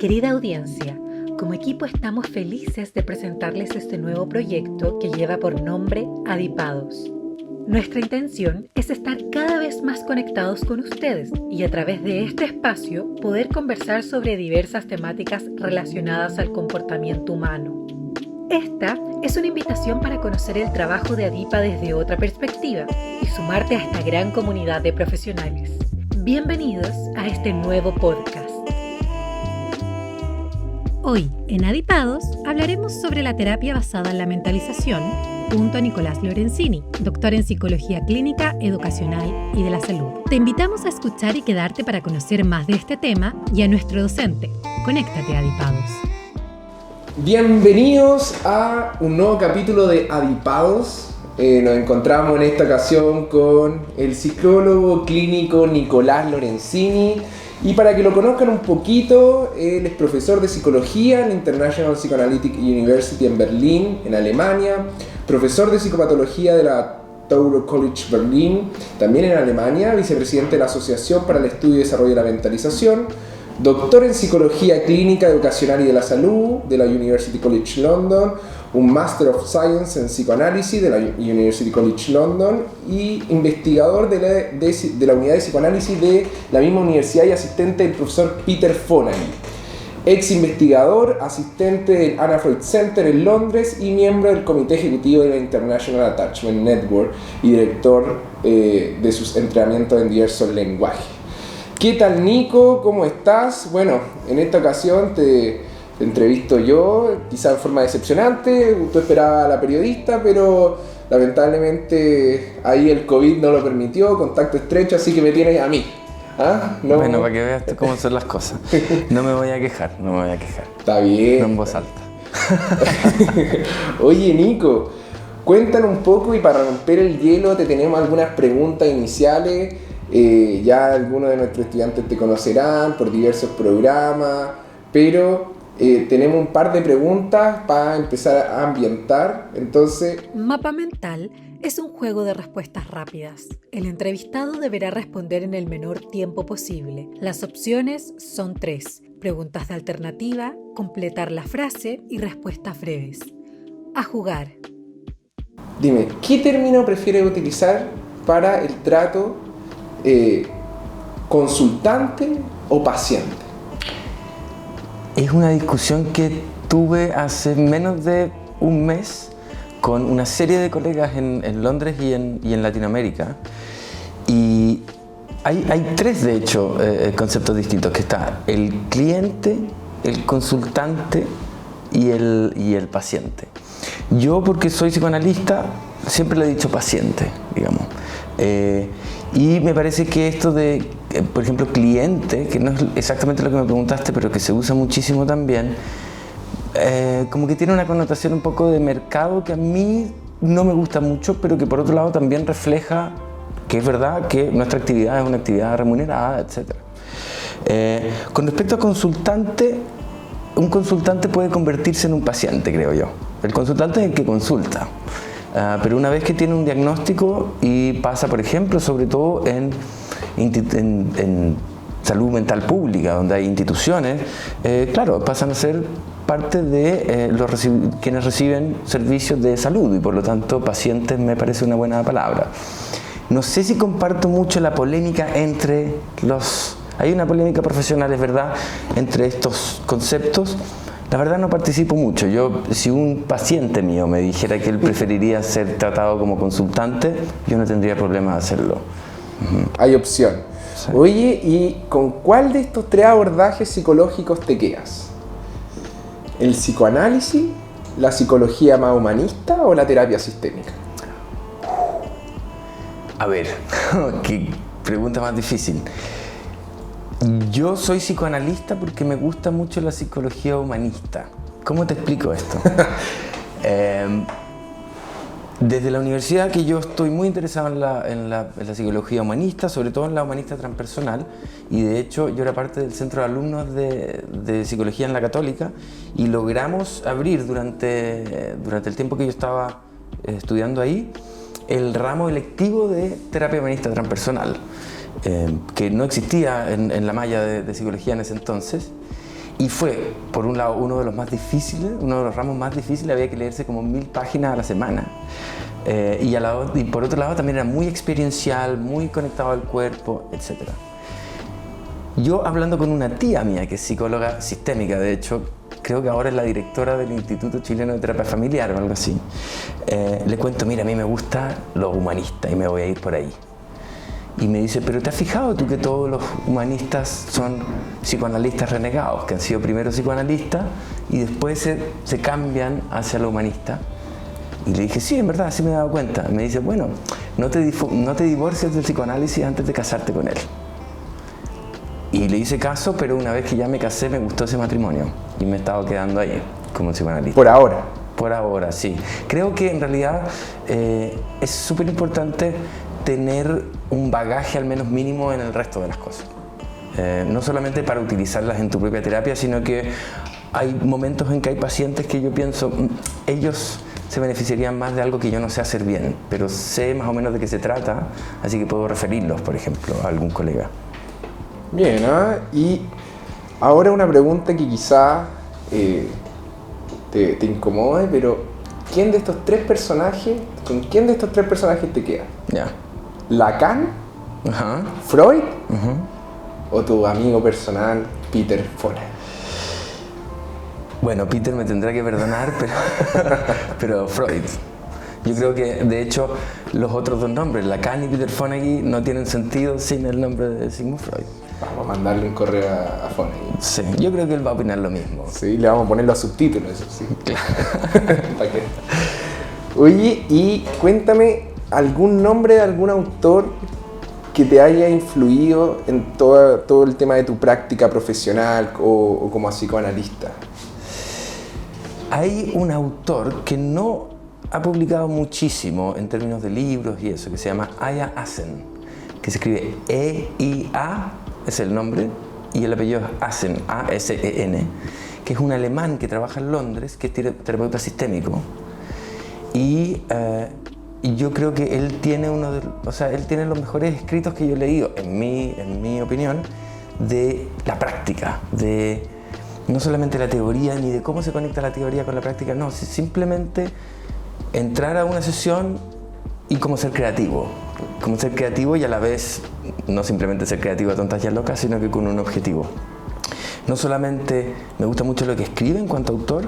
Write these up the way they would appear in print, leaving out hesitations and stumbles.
Querida audiencia, como equipo estamos felices de presentarles este nuevo proyecto que lleva por nombre Adipados. Nuestra intención es estar cada vez más conectados con ustedes y a través de este espacio poder conversar sobre diversas temáticas relacionadas al comportamiento humano. Esta es una invitación para conocer el trabajo de Adipa desde otra perspectiva y sumarte a esta gran comunidad de profesionales. Bienvenidos a este nuevo podcast. Hoy, en Adipados, hablaremos sobre la terapia basada en la mentalización junto a Nicolás Lorenzini, doctor en Psicología Clínica, Educacional y de la Salud. Te invitamos a escuchar y quedarte para conocer más de este tema y a nuestro docente. Conéctate a Adipados. Bienvenidos a un nuevo capítulo de Adipados. Nos encontramos en esta ocasión con el psicólogo clínico Nicolás Lorenzini. Y para que lo conozcan un poquito, él es profesor de psicología en la International Psychoanalytic University en Berlín, en Alemania, profesor de psicopatología de la Touro College Berlin, también en Alemania, vicepresidente de la Asociación para el Estudio y Desarrollo de la Mentalización, doctor en Psicología Clínica, Educacional y de la Salud de la University College London, un Master of Science en Psicoanálisis de la University College London y investigador de la unidad de psicoanálisis de la misma universidad y asistente del profesor Peter Fonagy, ex investigador, asistente del Anna Freud Center en Londres y miembro del comité ejecutivo de la International Attachment Network y director de sus entrenamientos en diversos lenguajes. ¿Qué tal, Nico? ¿Cómo estás? Bueno, en esta ocasión te entrevisto yo, quizá en forma decepcionante. Tú esperabas a la periodista, pero lamentablemente ahí el COVID no lo permitió, contacto estrecho, así que me tienes a mí. ¿Ah? No. Bueno, para que veas cómo son las cosas. No me voy a quejar. Está bien. No en voz alta. Oye, Nico, cuéntanos un poco y para romper el hielo te tenemos algunas preguntas iniciales. Ya algunos de nuestros estudiantes te conocerán por diversos programas, pero tenemos un par de preguntas para empezar a ambientar. Entonces, Mapa Mental es un juego de respuestas rápidas. El entrevistado deberá responder en el menor tiempo posible. Las opciones son 3: preguntas de alternativa, completar la frase y respuestas breves. A jugar. Dime, ¿qué término prefieres utilizar para el trato consultante o paciente? Es una discusión que tuve hace menos de un mes con una serie de colegas en Londres y en Latinoamérica. Y hay tres, de hecho, conceptos distintos, que está el cliente, el consultante y el paciente. Yo, porque soy psicoanalista, siempre le he dicho paciente, digamos. Y me parece que esto de, por ejemplo, cliente, que no es exactamente lo que me preguntaste, pero que se usa muchísimo también, como que tiene una connotación un poco de mercado que a mí no me gusta mucho, pero que por otro lado también refleja que es verdad que nuestra actividad es una actividad remunerada, etc. Con respecto a consultante, un consultante puede convertirse en un paciente, creo yo. El consultante es el que consulta. Pero una vez que tiene un diagnóstico y pasa, por ejemplo, sobre todo en salud mental pública, donde hay instituciones, claro, pasan a ser parte de quienes reciben servicios de salud y por lo tanto pacientes me parece una buena palabra. No sé si comparto mucho la polémica entre los... Hay una polémica profesional, es verdad, entre estos conceptos. La verdad no participo mucho. Yo, si un paciente mío me dijera que él preferiría ser tratado como consultante, yo no tendría problema de hacerlo. Hay opción. Sí. Oye, ¿y con cuál de estos tres abordajes psicológicos te quedas? ¿El psicoanálisis, la psicología más humanista o la terapia sistémica? A ver, qué pregunta más difícil. Yo soy psicoanalista porque me gusta mucho la psicología humanista. ¿Cómo te explico esto? Desde la universidad, que yo estoy muy interesado en la psicología humanista, sobre todo en la humanista transpersonal, y de hecho yo era parte del centro de alumnos de psicología en la Católica, y logramos abrir durante el tiempo que yo estaba estudiando ahí el ramo electivo de terapia humanista transpersonal, que no existía en la malla de psicología en ese entonces. Y fue, por un lado, uno de los ramos más difíciles, había que leerse como 1000 páginas a la semana. Y por otro lado también era muy experiencial, muy conectado al cuerpo, etc. Yo, hablando con una tía mía, que es psicóloga sistémica, de hecho, creo que ahora es la directora del Instituto Chileno de Terapia Familiar o algo así, le cuento, mira, a mí me gusta lo humanista y me voy a ir por ahí. Y me dice, pero ¿te has fijado tú que todos los humanistas son psicoanalistas renegados, que han sido primero psicoanalistas y después se cambian hacia lo humanista? Y le dije, sí, en verdad, sí me he dado cuenta. Me dice, bueno, no te divorcies del psicoanálisis antes de casarte con él. Y le hice caso, pero una vez que ya me casé me gustó ese matrimonio y me he estado quedando ahí como psicoanalista. Por ahora. Por ahora, sí. Creo que en realidad es súper importante tener un bagaje al menos mínimo en el resto de las cosas. No solamente para utilizarlas en tu propia terapia, sino que hay momentos en que hay pacientes que yo pienso, ellos se beneficiarían más de algo que yo no sé hacer bien, pero sé más o menos de qué se trata, así que puedo referirlos, por ejemplo, a algún colega. Bien, y ahora una pregunta que quizá te incomode, pero ¿con quién de estos tres personajes te quedas? Ya. ¿Lacan? Ajá. ¿Freud? Ajá. ¿O tu amigo personal, Peter Foner? Bueno, Peter me tendrá que perdonar, pero Freud. Yo creo que, de hecho, los otros dos nombres, Lacan y Peter Fonagy, no tienen sentido sin el nombre de Sigmund Freud. Vamos a mandarle un correo a Fonagy. Sí, yo creo que él va a opinar lo mismo. Sí, le vamos a poner los subtítulos, eso sí. Oye, y cuéntame algún nombre de algún autor que te haya influido en todo el tema de tu práctica profesional o como psicoanalista. Hay un autor que no ha publicado muchísimo en términos de libros y eso, que se llama Aya Assen, que se escribe E-I-A, es el nombre, y el apellido es Assen, A-S-E-N, que es un alemán que trabaja en Londres, que es terapeuta sistémico. Y yo creo que él tiene él tiene los mejores escritos que yo he leído, en mi opinión, de la práctica, de no solamente la teoría, ni de cómo se conecta la teoría con la práctica, no, simplemente entrar a una sesión y como ser creativo y a la vez no simplemente ser creativo a tontas y a locas, sino que con un objetivo. No solamente me gusta mucho lo que escribe en cuanto a autor,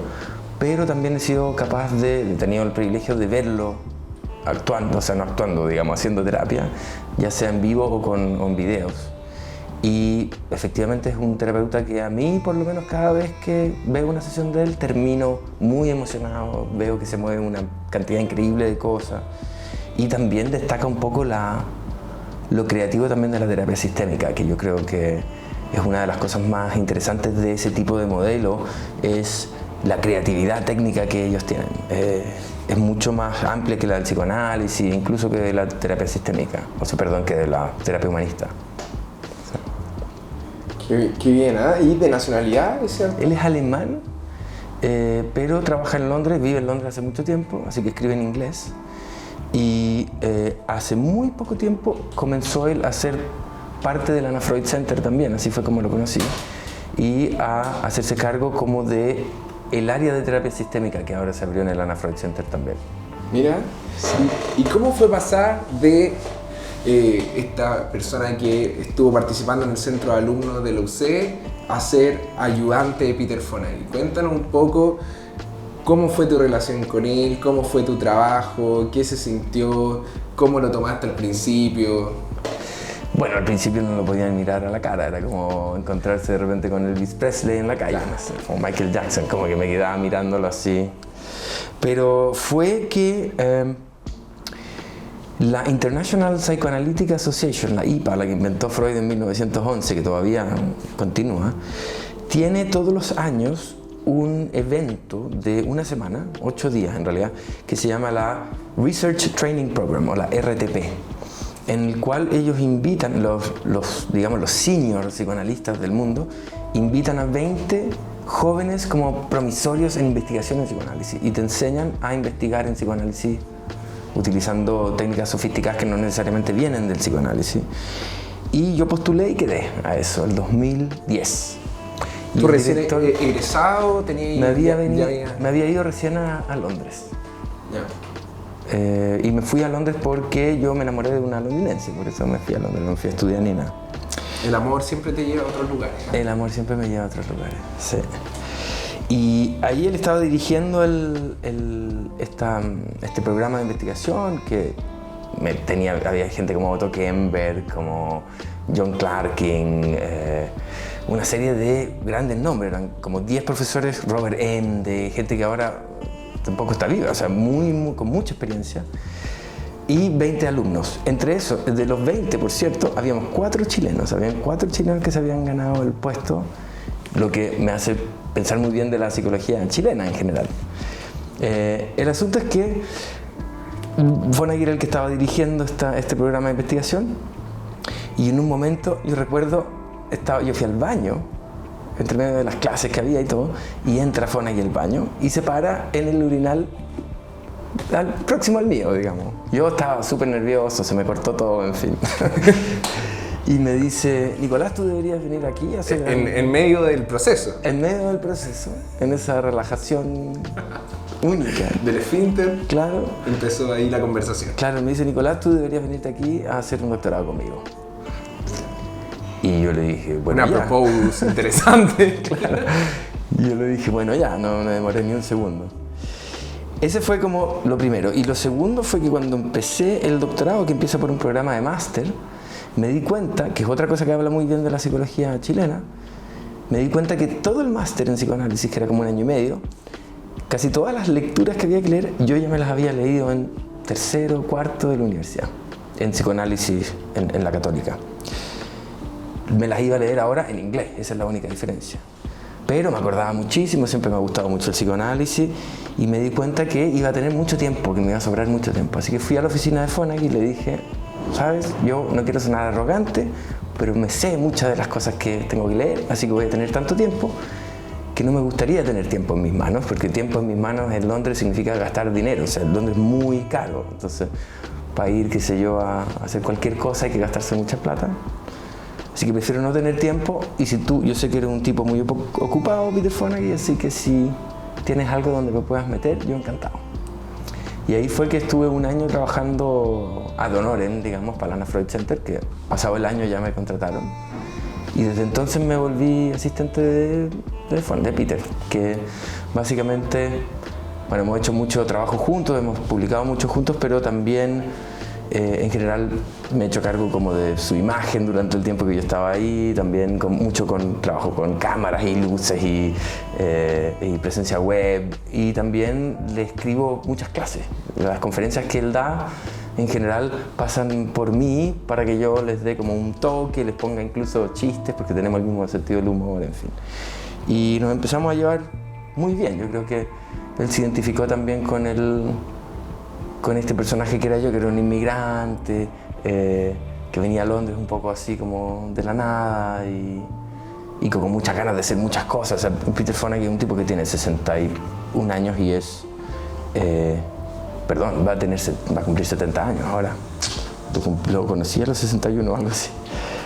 pero también he sido capaz he tenido el privilegio de verlo actuando, o sea, no actuando, digamos, haciendo terapia, ya sea en vivo o en videos. Y efectivamente es un terapeuta que a mí, por lo menos cada vez que veo una sesión de él, termino muy emocionado, veo que se mueve una cantidad increíble de cosas. Y también destaca un poco lo creativo también de la terapia sistémica, que yo creo que es una de las cosas más interesantes de ese tipo de modelo, es la creatividad técnica que ellos tienen. Es mucho más amplia que la del psicoanálisis, incluso que de la terapia sistémica, que de la terapia humanista. Qué bien, ¿eh? ¿Y de nacionalidad ese autor? Él es alemán, pero trabaja en Londres, vive en Londres hace mucho tiempo, así que escribe en inglés. Y hace muy poco tiempo comenzó él a ser parte del Anna Freud Center también, así fue como lo conocí, y a hacerse cargo como de el área de terapia sistémica que ahora se abrió en el Anna Freud Center también. Mira, sí. ¿Y cómo fue pasar de esta persona que estuvo participando en el centro de alumnos de la UC a ser ayudante de Peter Fonagy? Cuéntanos un poco cómo fue tu relación con él, cómo fue tu trabajo, qué se sintió, cómo lo tomaste al principio. Bueno, al principio no lo podían mirar a la cara, era como encontrarse de repente con Elvis Presley en la calle, no sé, como Michael Jackson, como que me quedaba mirándolo así. Pero fue que la International Psychoanalytic Association, la IPA, la que inventó Freud en 1911, que todavía continúa, tiene todos los años un evento de una semana, 8 días en realidad, que se llama la Research Training Program, o la RTP, en el cual ellos invitan, los senior psicoanalistas del mundo, invitan a 20 jóvenes como promisorios en investigación en psicoanálisis y te enseñan a investigar en psicoanálisis utilizando técnicas sofisticadas que no necesariamente vienen del psicoanálisis. Y yo postulé y quedé a eso, el 2010. Y ¿Tú el recién director egresado tenías? me había ido recién a Londres. Ya. Y me fui a Londres porque yo me enamoré de una londinense, por eso me fui a Londres, no fui a estudiar ni nada. El amor siempre te lleva a otros lugares, ¿no? El amor siempre me lleva a otros lugares, sí. Y ahí él estaba dirigiendo este programa de investigación que había gente como Otto Kemper, como John Clarkin, una serie de grandes nombres, eran como 10 profesores, Robert Ende, gente que ahora tampoco está viva, o sea, con mucha experiencia, y 20 alumnos. Entre esos, de los 20, por cierto, habían 4 chilenos que se habían ganado el puesto, lo que me hace pensar muy bien de la psicología chilena en general. El asunto es que Fonagy era el que estaba dirigiendo este programa de investigación, y en un momento, yo recuerdo, yo fui al baño, entre medio de las clases que había y todo, y entra Fonagy al baño y se para en el urinal próximo al mío, digamos. Yo estaba súper nervioso, se me cortó todo, en fin. Y me dice, Nicolás, tú deberías venir aquí a hacer... En medio del proceso. En medio del proceso, en esa relajación única. Del esfínter. Claro. Empezó ahí la conversación. Claro, me dice, Nicolás, tú deberías venirte aquí a hacer un doctorado conmigo. Y yo le dije, bueno, una propuesta interesante. Claro. Y yo le dije, bueno, ya, no me demoré ni un segundo. Ese fue como lo primero. Y lo segundo fue que cuando empecé el doctorado, que empieza por un programa de máster, me di cuenta, que es otra cosa que habla muy bien de la psicología chilena, me di cuenta que todo el máster en psicoanálisis, que era como 1 año y medio, casi todas las lecturas que había que leer, yo ya me las había leído en 3º, 4º de la universidad, en psicoanálisis en la Católica. Me las iba a leer ahora en inglés, esa es la única diferencia. Pero me acordaba muchísimo, siempre me ha gustado mucho el psicoanálisis, y me di cuenta que iba a tener mucho tiempo, que me iba a sobrar mucho tiempo. Así que fui a la oficina de Fonagy y le dije, ¿sabes? Yo no quiero sonar arrogante, pero me sé muchas de las cosas que tengo que leer, así que voy a tener tanto tiempo que no me gustaría tener tiempo en mis manos, porque tiempo en mis manos en Londres significa gastar dinero, o sea, Londres es muy caro, entonces para ir, qué sé yo, a hacer cualquier cosa hay que gastarse mucha plata. Así que prefiero no tener tiempo, y yo sé que eres un tipo muy ocupado, Peter Fonagy, así que si tienes algo donde me puedas meter, yo encantado. Y ahí fue que estuve 1 año trabajando ad honorem, digamos, para la Anna Freud Center, que pasado el año ya me contrataron. Y desde entonces me volví asistente de Peter, que básicamente, bueno, hemos hecho mucho trabajo juntos, hemos publicado mucho juntos, pero también en general me he hecho cargo como de su imagen durante el tiempo que yo estaba ahí, también trabajo con cámaras y luces y presencia web, y también le escribo muchas clases. Las conferencias que él da en general pasan por mí para que yo les dé como un toque, les ponga incluso chistes, porque tenemos el mismo sentido del humor, en fin. Y nos empezamos a llevar muy bien. Yo creo que él se identificó también con este personaje que era yo, que era un inmigrante, que venía a Londres un poco así como de la nada y con muchas ganas de hacer muchas cosas. O sea, Peter Fonagy es un tipo que tiene 61 años y es... va a cumplir 70 años ahora. Lo conocí a los 61 o algo así.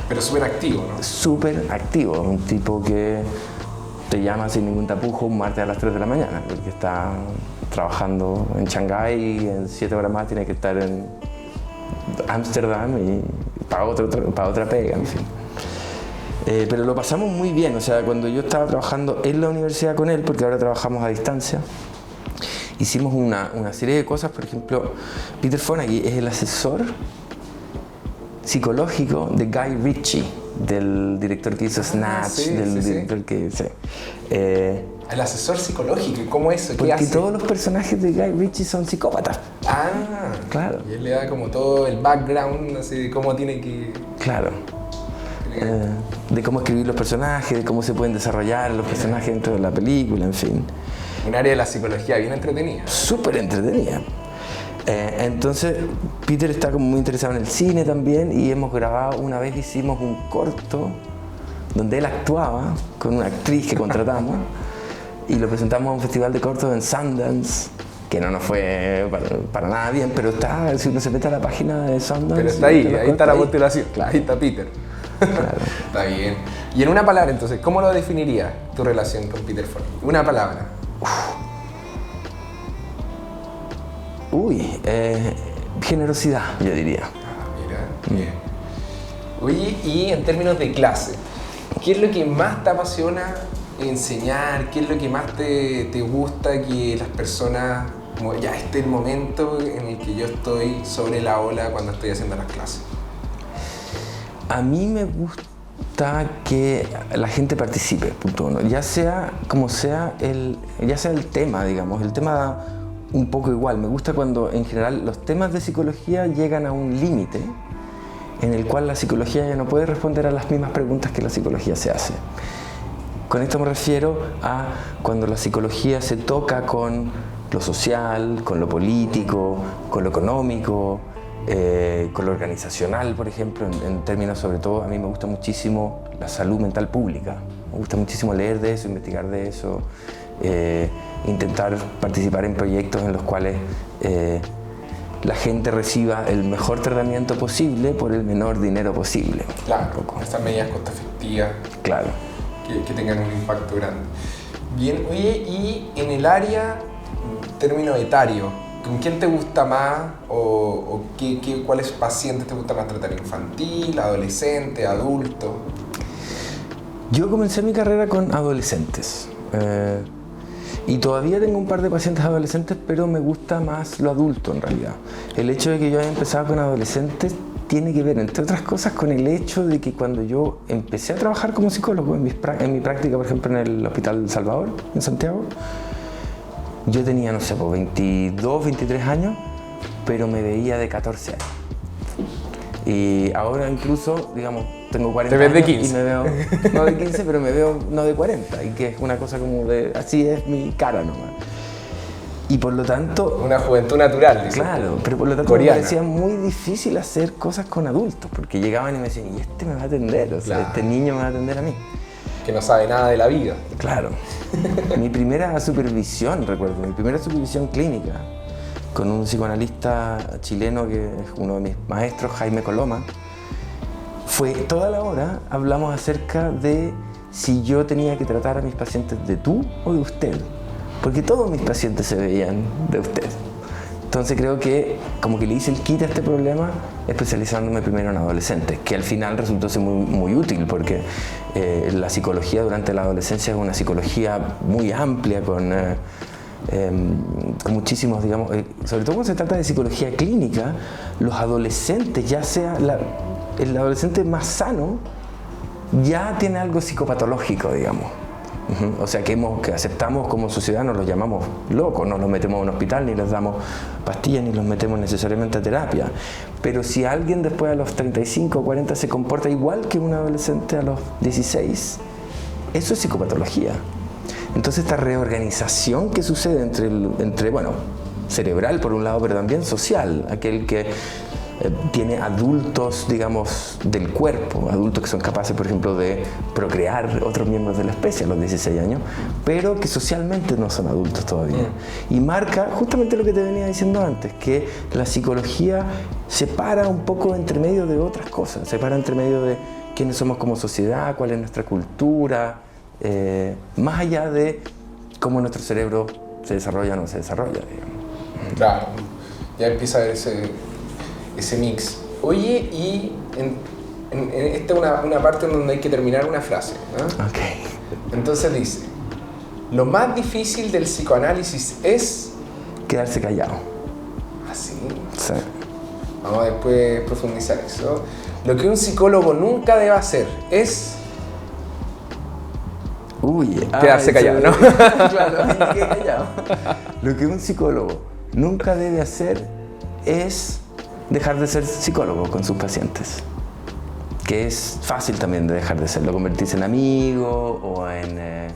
Pero súper activo, ¿no? Súper activo, un tipo que te llama sin ningún tapujo un martes a las 3 de la mañana, porque está trabajando en Shanghái y en 7 horas más tiene que estar en Ámsterdam y para otra pega, en fin. Pero lo pasamos muy bien, o sea, cuando yo estaba trabajando en la universidad con él, porque ahora trabajamos a distancia, hicimos una serie de cosas. Por ejemplo, Peter Fonagy es el asesor psicológico de Guy Ritchie, del director que hizo Snatch, director que... Sí. El asesor psicológico, ¿cómo es eso? ¿Qué porque hace? todos los personajes de Guy Ritchie son psicópatas. Ah, claro. Y él le da como todo el background, así de cómo tiene que... Claro. De cómo escribir los personajes, de cómo se pueden desarrollar los personajes dentro de la película, en fin. Un área de la psicología bien entretenida. Súper entretenida. Entonces, Peter está como muy interesado en el cine también, y hemos grabado, una vez hicimos un corto donde él actuaba con una actriz que contratamos y lo presentamos a un festival de cortos en Sundance, que no nos fue para nada bien, pero está, si uno se mete a la página de Sundance... Pero está ahí está la postulación, claro. Ahí está Peter. Claro. Está bien. Y en una palabra, entonces, ¿cómo lo definirías tu relación con Peter Fonda? Una palabra. Uy, generosidad, yo diría. Mira, bien. Oye, y en términos de clase, ¿qué es lo que más te apasiona enseñar? ¿Qué es lo que más te gusta que las personas, como ya este es el momento en el que yo estoy sobre la ola cuando estoy haciendo las clases? A mí me gusta que la gente participe, punto uno. Ya sea como sea ya sea el tema, digamos, el tema da un poco igual. Me gusta cuando en general los temas de psicología llegan a un límite en el cual la psicología ya no puede responder a las mismas preguntas que la psicología se hace. Con esto me refiero a cuando la psicología se toca con lo social, con lo político, con lo económico, con lo organizacional, por ejemplo, en términos sobre todo, a mí me gusta muchísimo la salud mental pública. Me gusta muchísimo leer de eso, investigar de eso, intentar participar en proyectos en los cuales la gente reciba el mejor tratamiento posible por el menor dinero posible. Claro, estas medidas costo efectivas. Claro. Que tengan un impacto grande. Bien, oye, y en el área, término etario, ¿con quién te gusta más o cuáles pacientes te gusta más tratar? ¿Infantil, adolescente, adulto? Yo comencé mi carrera con adolescentes y todavía tengo un par de pacientes adolescentes, pero me gusta más lo adulto en realidad. El hecho de que yo haya empezado con adolescentes tiene que ver, entre otras cosas, con el hecho de que cuando yo empecé a trabajar como psicólogo en mi práctica, por ejemplo, en el Hospital Salvador, en Santiago, yo tenía, no sé, 22, 23 años, pero me veía de 14 años. Y ahora incluso, digamos, tengo 40 años de 15. Y me veo, no de 15, pero me veo no de 40, y que es una cosa como de, así es mi cara nomás. Y por lo tanto... Una juventud natural, dice. Claro, pero por lo tanto me parecía muy difícil hacer cosas con adultos, porque llegaban y me decían, ¿y este me va a atender? O sea, claro, este niño me va a atender a mí. Que no sabe nada de la vida. Claro. Mi primera supervisión, recuerdo, mi primera supervisión clínica con un psicoanalista chileno que es uno de mis maestros, Jaime Coloma, fue toda la hora, hablamos acerca de si yo tenía que tratar a mis pacientes de tú o de usted. Porque todos mis pacientes se veían de usted. Entonces creo que como que le hice el quite a este problema especializándome primero en adolescentes, que al final resultó ser muy útil porque la psicología durante la adolescencia es una psicología muy amplia con muchísimos, digamos, sobre todo cuando se trata de psicología clínica, los adolescentes, ya sea el adolescente más sano, ya tiene algo psicopatológico, digamos. O sea, que aceptamos como sociedad, nos los llamamos locos, no los metemos a un hospital, ni les damos pastillas, ni los metemos necesariamente a terapia. Pero si alguien después a los 35 o 40 se comporta igual que un adolescente a los 16, eso es psicopatología. Entonces esta reorganización que sucede entre bueno, cerebral por un lado, pero también social, aquel que tiene adultos, digamos, del cuerpo, adultos que son capaces, por ejemplo, de procrear otros miembros de la especie a los 16 años, pero que socialmente no son adultos todavía. Y marca justamente lo que te venía diciendo antes, que la psicología se para un poco entre medio de otras cosas, se para entre medio de quiénes somos como sociedad, cuál es nuestra cultura, más allá de cómo nuestro cerebro se desarrolla o no se desarrolla, digamos. Claro, ya empieza a ver ese mix. Oye, y esta es una parte en donde hay que terminar una frase, ¿no? Okay. Entonces dice, lo más difícil del psicoanálisis es... quedarse callado. ¿Así? Sí. Vamos a después profundizar eso. Lo que un psicólogo nunca debe hacer es... quedarse callado, ¿no? Claro, callado. Lo que un psicólogo nunca debe hacer es dejar de ser psicólogo con sus pacientes, que es fácil también de dejar de serlo, convertirse en amigo o en...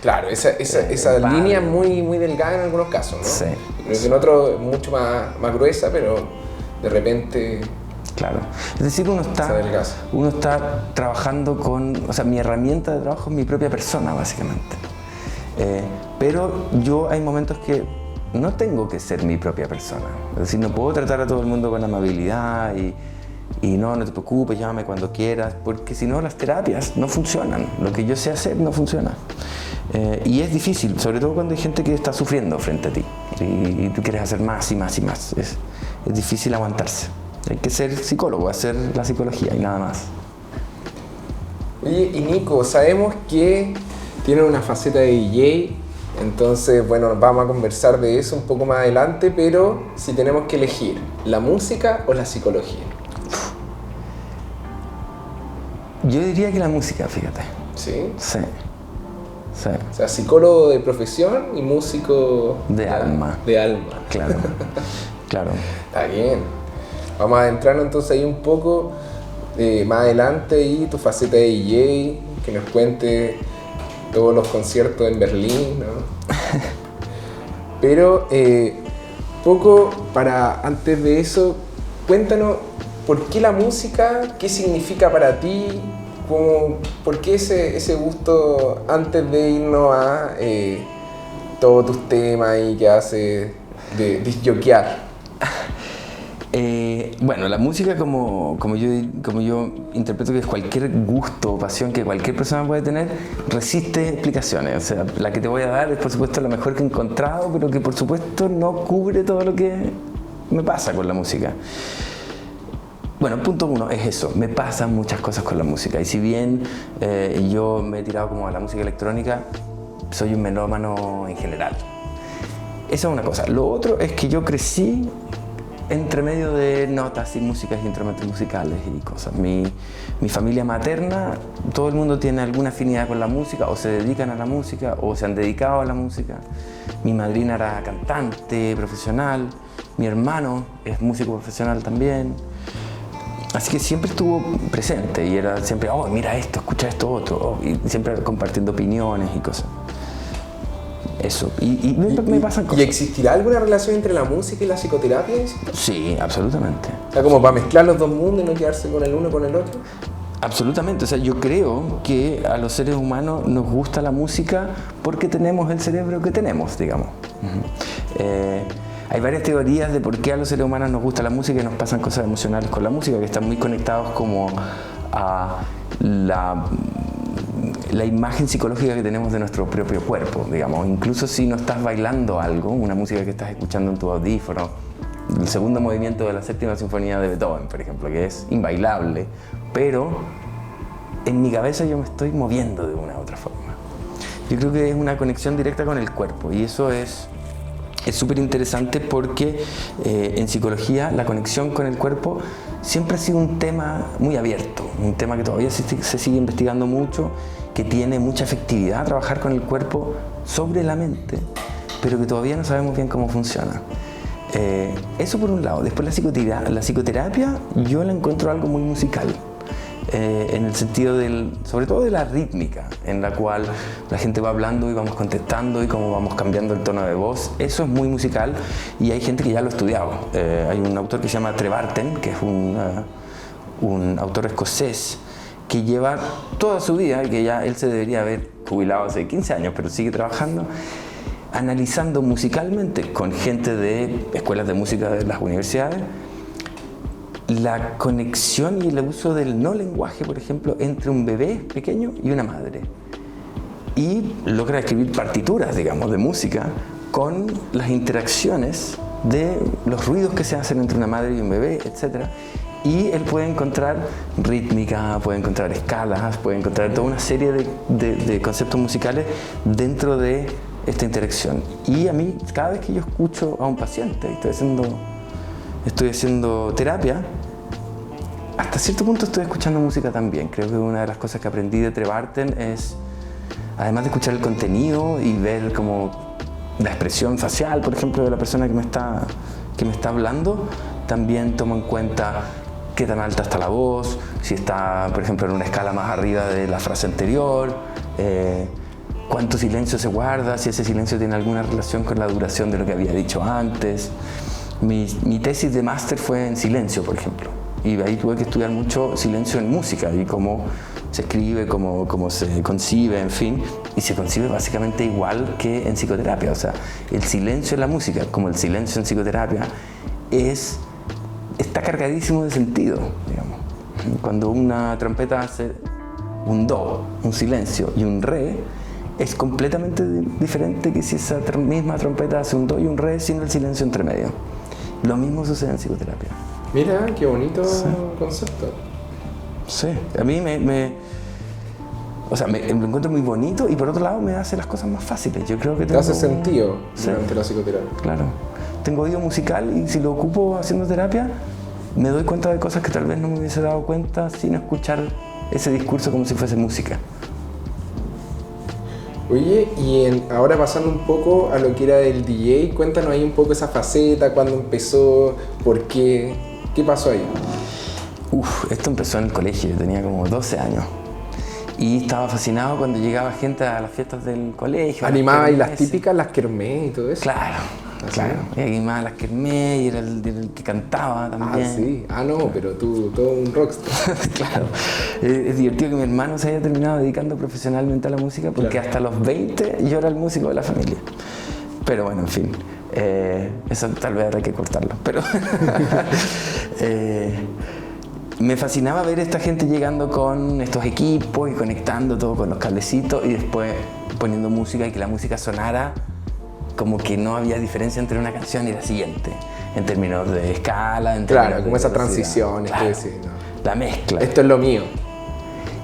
Claro, esa línea es muy delgada en algunos casos, ¿no? Sí. Creo que en otros mucho más gruesa, pero de repente... Claro, es decir, uno está trabajando con... O sea, mi herramienta de trabajo es mi propia persona, básicamente. Pero yo hay momentos que no tengo que ser mi propia persona. Es decir, no puedo tratar a todo el mundo con amabilidad Y no te preocupes, llámame cuando quieras, porque si no las terapias no funcionan. Lo que yo sé hacer no funciona. Y es difícil, sobre todo cuando hay gente que está sufriendo frente a ti y tú quieres hacer más y más y más. Es difícil aguantarse. Hay que ser psicólogo, hacer la psicología y nada más. Oye, y Nico, sabemos que tienes una faceta de DJ, entonces, bueno, vamos a conversar de eso un poco más adelante, pero si tenemos que elegir, ¿la música o la psicología? Yo diría que la música, fíjate. ¿Sí? Sí. O sea, psicólogo de profesión y músico de alma. De alma. Claro, claro. Está bien. Vamos a adentrarnos entonces ahí un poco más adelante y tu faceta de DJ, que nos cuente todos los conciertos en Berlín, ¿no? Pero poco para antes de eso, cuéntanos por qué la música, qué significa para ti. ¿Por qué ese gusto antes de irnos a todos tus temas y que haces de disjoquear? Bueno, la música como yo interpreto que es cualquier gusto o pasión que cualquier persona puede tener, resiste explicaciones. O sea, la que te voy a dar es por supuesto la mejor que he encontrado, pero que por supuesto no cubre todo lo que me pasa con la música. Bueno, punto uno es eso, me pasan muchas cosas con la música y si bien yo me he tirado como a la música electrónica, soy un melómano en general. Esa es una cosa. Lo otro es que yo crecí entre medio de notas y músicas y instrumentos musicales y cosas. Mi familia materna, todo el mundo tiene alguna afinidad con la música o se dedican a la música o se han dedicado a la música. Mi madrina era cantante profesional, mi hermano es músico profesional también. Así que siempre estuvo presente y era siempre, oh, mira esto, escucha esto otro, y siempre compartiendo opiniones y cosas. Eso, y me pasan cosas. ¿Y existirá alguna relación entre la música y la psicoterapia? Sí, absolutamente. O sea, como para mezclar los dos mundos y no quedarse con el uno con el otro. Absolutamente, o sea, yo creo que a los seres humanos nos gusta la música porque tenemos el cerebro que tenemos, digamos. Hay varias teorías de por qué a los seres humanos nos gusta la música y nos pasan cosas emocionales con la música, que están muy conectados como a la imagen psicológica que tenemos de nuestro propio cuerpo, digamos. Incluso si no estás bailando algo, una música que estás escuchando en tu audífono, el segundo movimiento de la séptima sinfonía de Beethoven, por ejemplo, que es inbailable, pero en mi cabeza yo me estoy moviendo de una u otra forma. Yo creo que es una conexión directa con el cuerpo y eso es súper interesante porque en psicología la conexión con el cuerpo siempre ha sido un tema muy abierto, un tema que todavía se sigue investigando mucho, que tiene mucha efectividad trabajar con el cuerpo sobre la mente, pero que todavía no sabemos bien cómo funciona. Eso por un lado. Después la psicoterapia yo la encuentro algo muy musical. En el sentido sobre todo de la rítmica, en la cual la gente va hablando y vamos contestando y cómo vamos cambiando el tono de voz. Eso es muy musical y hay gente que ya lo ha estudiado. Hay un autor que se llama Trevarten, que es un autor escocés que lleva toda su vida, que ya él se debería haber jubilado hace 15 años, pero sigue trabajando, analizando musicalmente con gente de escuelas de música de las universidades la conexión y el uso del no lenguaje, por ejemplo, entre un bebé pequeño y una madre. Y logra escribir partituras, digamos, de música con las interacciones de los ruidos que se hacen entre una madre y un bebé, etc. Y él puede encontrar rítmica, puede encontrar escalas, puede encontrar toda una serie de conceptos musicales dentro de esta interacción. Y a mí, cada vez que yo escucho a un paciente, estoy haciendo terapia, hasta cierto punto estoy escuchando música también. Creo que una de las cosas que aprendí de Trevarten es, además de escuchar el contenido y ver como la expresión facial, por ejemplo, de la persona que me está hablando, también tomo en cuenta qué tan alta está la voz, si está, por ejemplo, en una escala más arriba de la frase anterior, cuánto silencio se guarda, si ese silencio tiene alguna relación con la duración de lo que había dicho antes. Mi tesis de máster fue en silencio, por ejemplo, y ahí tuve que estudiar mucho silencio en música y cómo se escribe, cómo se concibe, en fin, y se concibe básicamente igual que en psicoterapia. O sea, el silencio en la música, como el silencio en psicoterapia, es está cargadísimo de sentido, digamos. Cuando una trompeta hace un do, un silencio y un re, es completamente diferente que si esa misma trompeta hace un do y un re sin el silencio entre medio. Lo mismo sucede en psicoterapia. Mira, qué bonito concepto. Sí, a mí o sea, me lo encuentro muy bonito y por otro lado me hace las cosas más fáciles. Yo creo que Te hace sentido durante sí, la psicoterapia. claro. Tengo oído musical y si lo ocupo haciendo terapia, me doy cuenta de cosas que tal vez no me hubiese dado cuenta sin escuchar ese discurso como si fuese música. Oye, y ahora pasando un poco a lo que era el DJ, cuéntanos ahí un poco esa faceta, cuándo empezó, por qué pasó ahí. Esto empezó en el colegio, yo tenía como 12 años. Y estaba fascinado cuando llegaba gente a las fiestas del colegio. Animaba y las típicas, las kermés y todo eso. Claro, claro. Y animaba las kermés y era el que cantaba también. Ah, sí. Ah, no, pero tú, todo un rockstar. Claro. Es divertido que mi hermano se haya terminado dedicando profesionalmente a la música porque hasta los 20 yo era el músico de la familia. Pero bueno, en fin. Eso tal vez habrá que cortarlo. Pero me fascinaba ver a esta gente llegando con estos equipos y conectando todo con los cablecitos y después poniendo música y que la música sonara como que no había diferencia entre una canción y la siguiente, en términos de escala, en términos claro, como esa transición, claro, decir, ¿no? La mezcla. Esto es lo mío.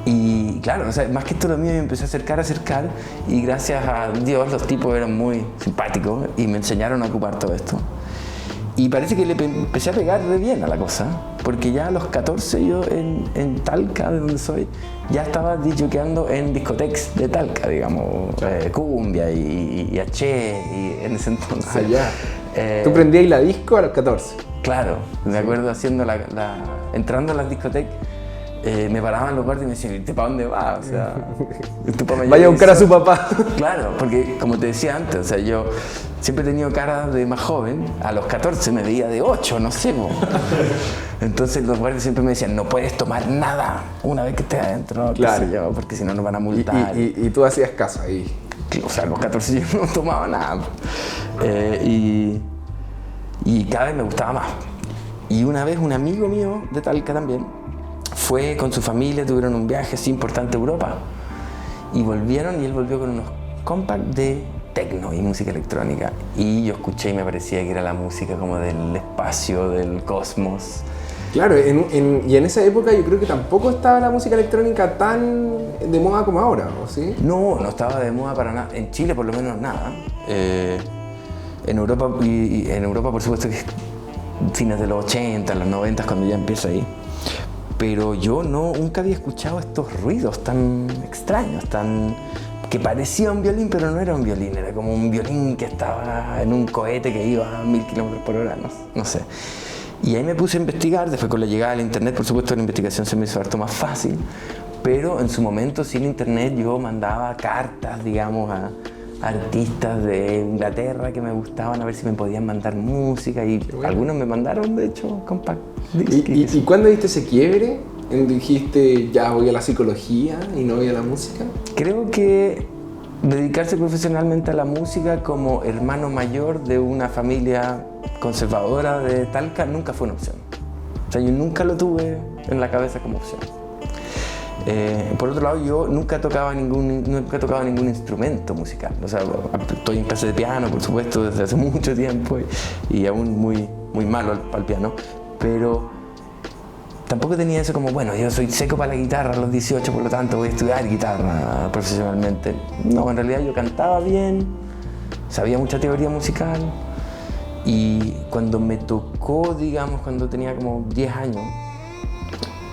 Y claro, o sea, más que esto lo mío, me empecé a acercar y gracias a Dios los tipos eran muy simpáticos y me enseñaron a ocupar todo esto. Y parece que le empecé a pegar re bien a la cosa, porque ya a los 14 yo en Talca, de donde soy, ya estaba disjoqueando en discotecas de Talca, digamos, cumbia y H y en ese entonces. Ah, ya. ¿Tú prendías la disco a los 14? Claro, me acuerdo haciendo entrando a las discotecas. Me paraban los guardias y me decían, ¿y para dónde vas? O sea, vaya a buscar a su papá. Claro, porque como te decía antes, o sea, yo siempre he tenido cara de más joven, a los 14 me veía de 8, no sé. Entonces los guardias siempre me decían, no puedes tomar nada una vez que estés adentro, claro. qué sé yo, porque si no nos van a multar. Y tú hacías caso ahí. O sea, a los 14 yo no tomaba nada. Y cada vez me gustaba más. Y una vez un amigo mío de Talca también, fue con su familia, tuvieron un viaje así importante a Europa y volvieron y él volvió con unos compacts de techno y música electrónica y yo escuché y me parecía que era la música como del espacio, del cosmos. Claro, y en esa época yo creo que tampoco estaba la música electrónica tan de moda como ahora, ¿o sí? No estaba de moda para nada, en Chile por lo menos nada. En Europa, y en Europa por supuesto que es fines de los 80, los 90 cuando ya empieza ahí. Pero yo nunca había escuchado estos ruidos tan extraños, que parecía un violín, pero no era un violín, era como un violín que estaba en un cohete que iba a 1000 kilómetros por hora, no sé. Y ahí me puse a investigar, después con la llegada del internet, por supuesto la investigación se me hizo harto más fácil, pero en su momento sin internet yo mandaba cartas, digamos, a artistas de Inglaterra que me gustaban a ver si me podían mandar música y bueno, algunos me mandaron de hecho compact disc. ¿Y cuándo diste ese quiebre? ¿Dijiste ya voy a la psicología y no voy a la música? Creo que dedicarse profesionalmente a la música como hermano mayor de una familia conservadora de Talca nunca fue una opción. O sea, yo nunca lo tuve en la cabeza como opción. Por otro lado, yo nunca he tocado ningún instrumento musical. O sea, estoy en clase de piano, por supuesto, desde hace mucho tiempo y aún muy, muy malo al piano. Pero tampoco tenía eso como, bueno, yo soy seco para la guitarra a los 18, por lo tanto voy a estudiar guitarra profesionalmente. No, en realidad yo cantaba bien, sabía mucha teoría musical y cuando me tocó, digamos, cuando tenía como 10 años,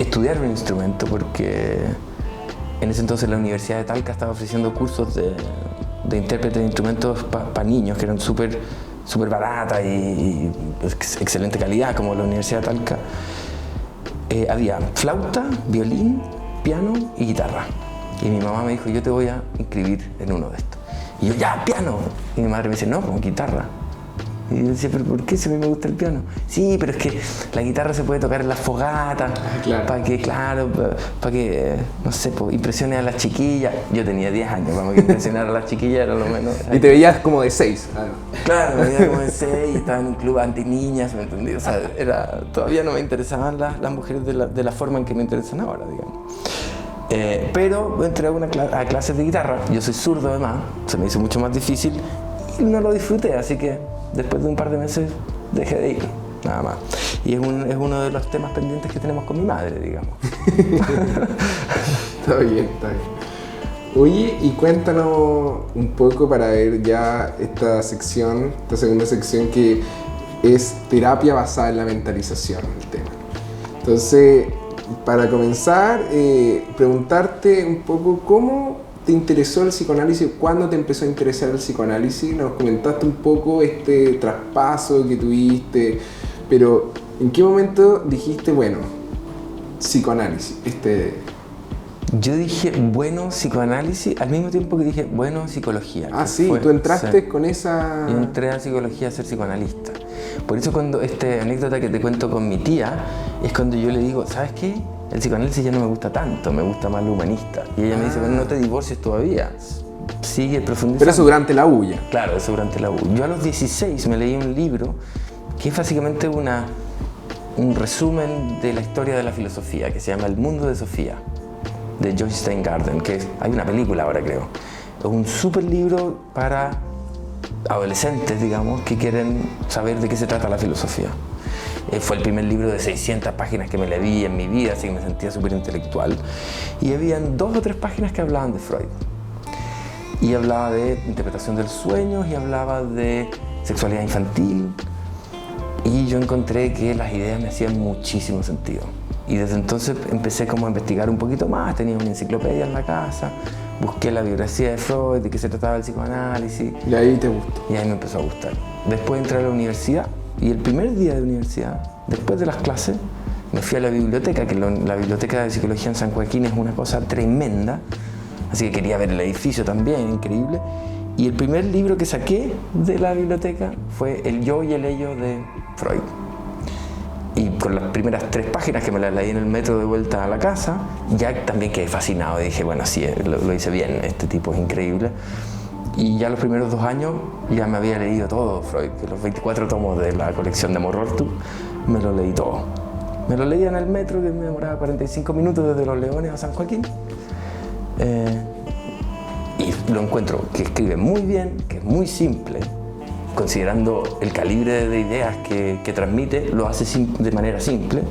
estudiar un instrumento porque en ese entonces la Universidad de Talca estaba ofreciendo cursos de intérprete de instrumentos para niños que eran súper baratas y excelente calidad como la Universidad de Talca. Había flauta, violín, piano y guitarra. Y mi mamá me dijo, yo te voy a inscribir en uno de estos. Y yo, ya, piano. Y mi madre me dice, no, con guitarra. Y yo decía, ¿pero por qué si a mí me gusta el piano? Sí, pero es que la guitarra se puede tocar en las fogatas, claro. para que, no sé, pues, impresione a las chiquillas. Yo tenía 10 años, vamos, que impresionar a las chiquillas era lo menos. Y te veías como de 6. Claro, me veía como de 6, estaba en un club anti-niñas, ¿me entendí? O sea, todavía no me interesaban las mujeres de la forma en que me interesan ahora, digamos. Pero entré a clases de guitarra. Yo soy zurdo además, se me hizo mucho más difícil y no lo disfruté, así que después de un par de meses dejé de ir, nada más. Y es uno de los temas pendientes que tenemos con mi madre, digamos. Está bien, está bien. Oye, y cuéntanos un poco para ver ya esta segunda sección que es terapia basada en la mentalización, el tema. Entonces, para comenzar, preguntarte un poco cómo te interesó el psicoanálisis, cuándo te empezó a interesar el psicoanálisis. Nos comentaste un poco este traspaso que tuviste, pero ¿en qué momento dijiste, bueno, psicoanálisis? Yo dije, bueno, psicoanálisis, al mismo tiempo que dije, bueno, psicología. Ah, sí, tú entraste con esa... Yo entré a psicología a ser psicoanalista. Por eso cuando esta anécdota que te cuento con mi tía, es cuando yo le digo, ¿sabes qué? El psicoanálisis ya no me gusta tanto, me gusta más lo humanista. Y ella me dice, bueno, no te divorcies todavía, sigue profundizando. Pero eso durante la U ya. Claro, eso durante la U. Yo a los 16 me leí un libro que es básicamente un resumen de la historia de la filosofía, que se llama El mundo de Sofía, de Joyce Steingarten, hay una película ahora creo. Es un súper libro para adolescentes, digamos, que quieren saber de qué se trata la filosofía. Fue el primer libro de 600 páginas que me leí en mi vida, así que me sentía súper intelectual. Y habían 2 o 3 páginas que hablaban de Freud. Y hablaba de interpretación del sueño y hablaba de sexualidad infantil. Y yo encontré que las ideas me hacían muchísimo sentido. Y desde entonces empecé como a investigar un poquito más, tenía una enciclopedia en la casa, busqué la biografía de Freud, de qué se trataba el psicoanálisis. Y ahí te gustó. Y ahí me empezó a gustar. Después entré a la universidad y el primer día de universidad, después de las clases, me fui a la biblioteca, que la biblioteca de psicología en San Joaquín es una cosa tremenda, así que quería ver el edificio también, increíble. Y el primer libro que saqué de la biblioteca fue El yo y el ello de Freud. Y con las primeras 3 páginas que me las leí en el metro de vuelta a la casa, ya también quedé fascinado y dije, bueno, sí, lo hice bien, este tipo es increíble. Y ya los primeros 2 años ya me había leído todo Freud, que los 24 tomos de la colección de Morortu, me lo leí todo. Me lo leía en el metro, que me demoraba 45 minutos desde Los Leones a San Joaquín. Y lo encuentro que escribe muy bien, que es muy simple, considerando el calibre de ideas que transmite, lo hace de manera simple.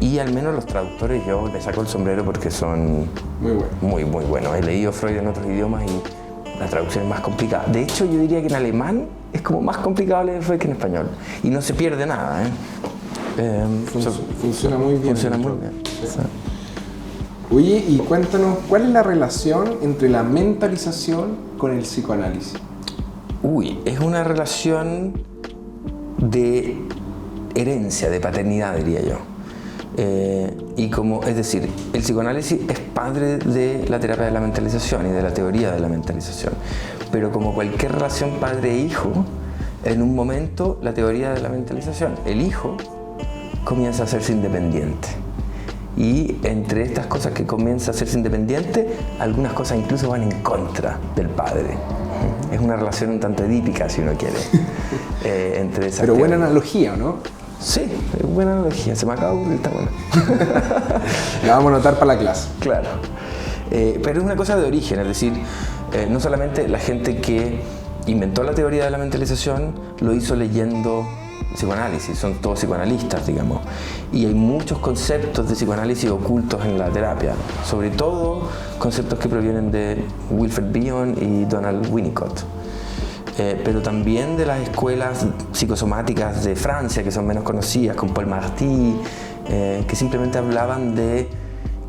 Y al menos los traductores yo les saco el sombrero porque son muy buenos. He leído Freud en otros idiomas y la traducción es más complicada. De hecho, yo diría que en alemán es como más complicado leer Freud que en español. Y no se pierde nada. Funciona muy bien. Funciona muy bien. Sí. Oye, y cuéntanos, ¿cuál es la relación entre la mentalización con el psicoanálisis? Es una relación de herencia, de paternidad, diría yo. Es decir, el psicoanálisis es padre de la terapia de la mentalización y de la teoría de la mentalización. Pero como cualquier relación padre-hijo, en un momento la teoría de la mentalización, el hijo comienza a hacerse independiente. Y entre estas cosas que comienza a hacerse independiente, algunas cosas incluso van en contra del padre. Es una relación un tanto edípica, si uno quiere. Entre esas. Pero buena analogía, ¿no? Sí, es buena analogía. Se me acaba de ocurrir, está buena. La vamos a anotar para la clase. Claro. Pero es una cosa de origen, es decir, no solamente la gente que inventó la teoría de la mentalización lo hizo leyendo psicoanálisis, son todos psicoanalistas, digamos. Y hay muchos conceptos de psicoanálisis ocultos en la terapia, sobre todo conceptos que provienen de Wilfred Bion y Donald Winnicott. Pero también de las escuelas psicosomáticas de Francia, que son menos conocidas, con Paul Marty, que simplemente hablaban de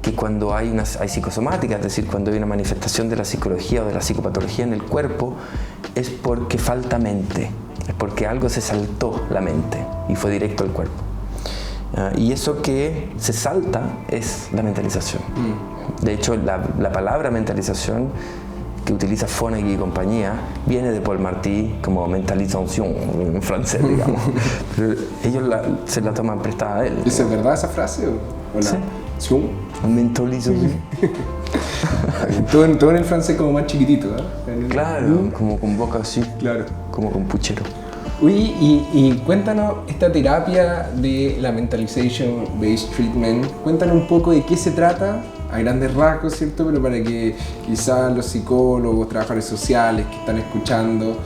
que cuando hay psicosomática, es decir, cuando hay una manifestación de la psicología o de la psicopatología en el cuerpo, es porque falta mente, es porque algo se saltó la mente y fue directo al cuerpo. Y eso que se salta es la mentalización. De hecho, la palabra mentalización, que utiliza Fonagy y compañía viene de Paul Marty como mentalisation en francés, digamos. Pero ellos se la toman prestada a él. ¿Es verdad esa frase o la? Sí. Mentalisation. todo en el francés como más chiquitito, ¿eh? Claro, como con boca así. Claro. Como con puchero. Uy, y cuéntanos esta terapia de la Mentalization Based Treatment, cuéntanos un poco de qué se trata, a grandes rasgos, ¿cierto? Pero para que quizás los psicólogos, trabajadores sociales que están escuchando,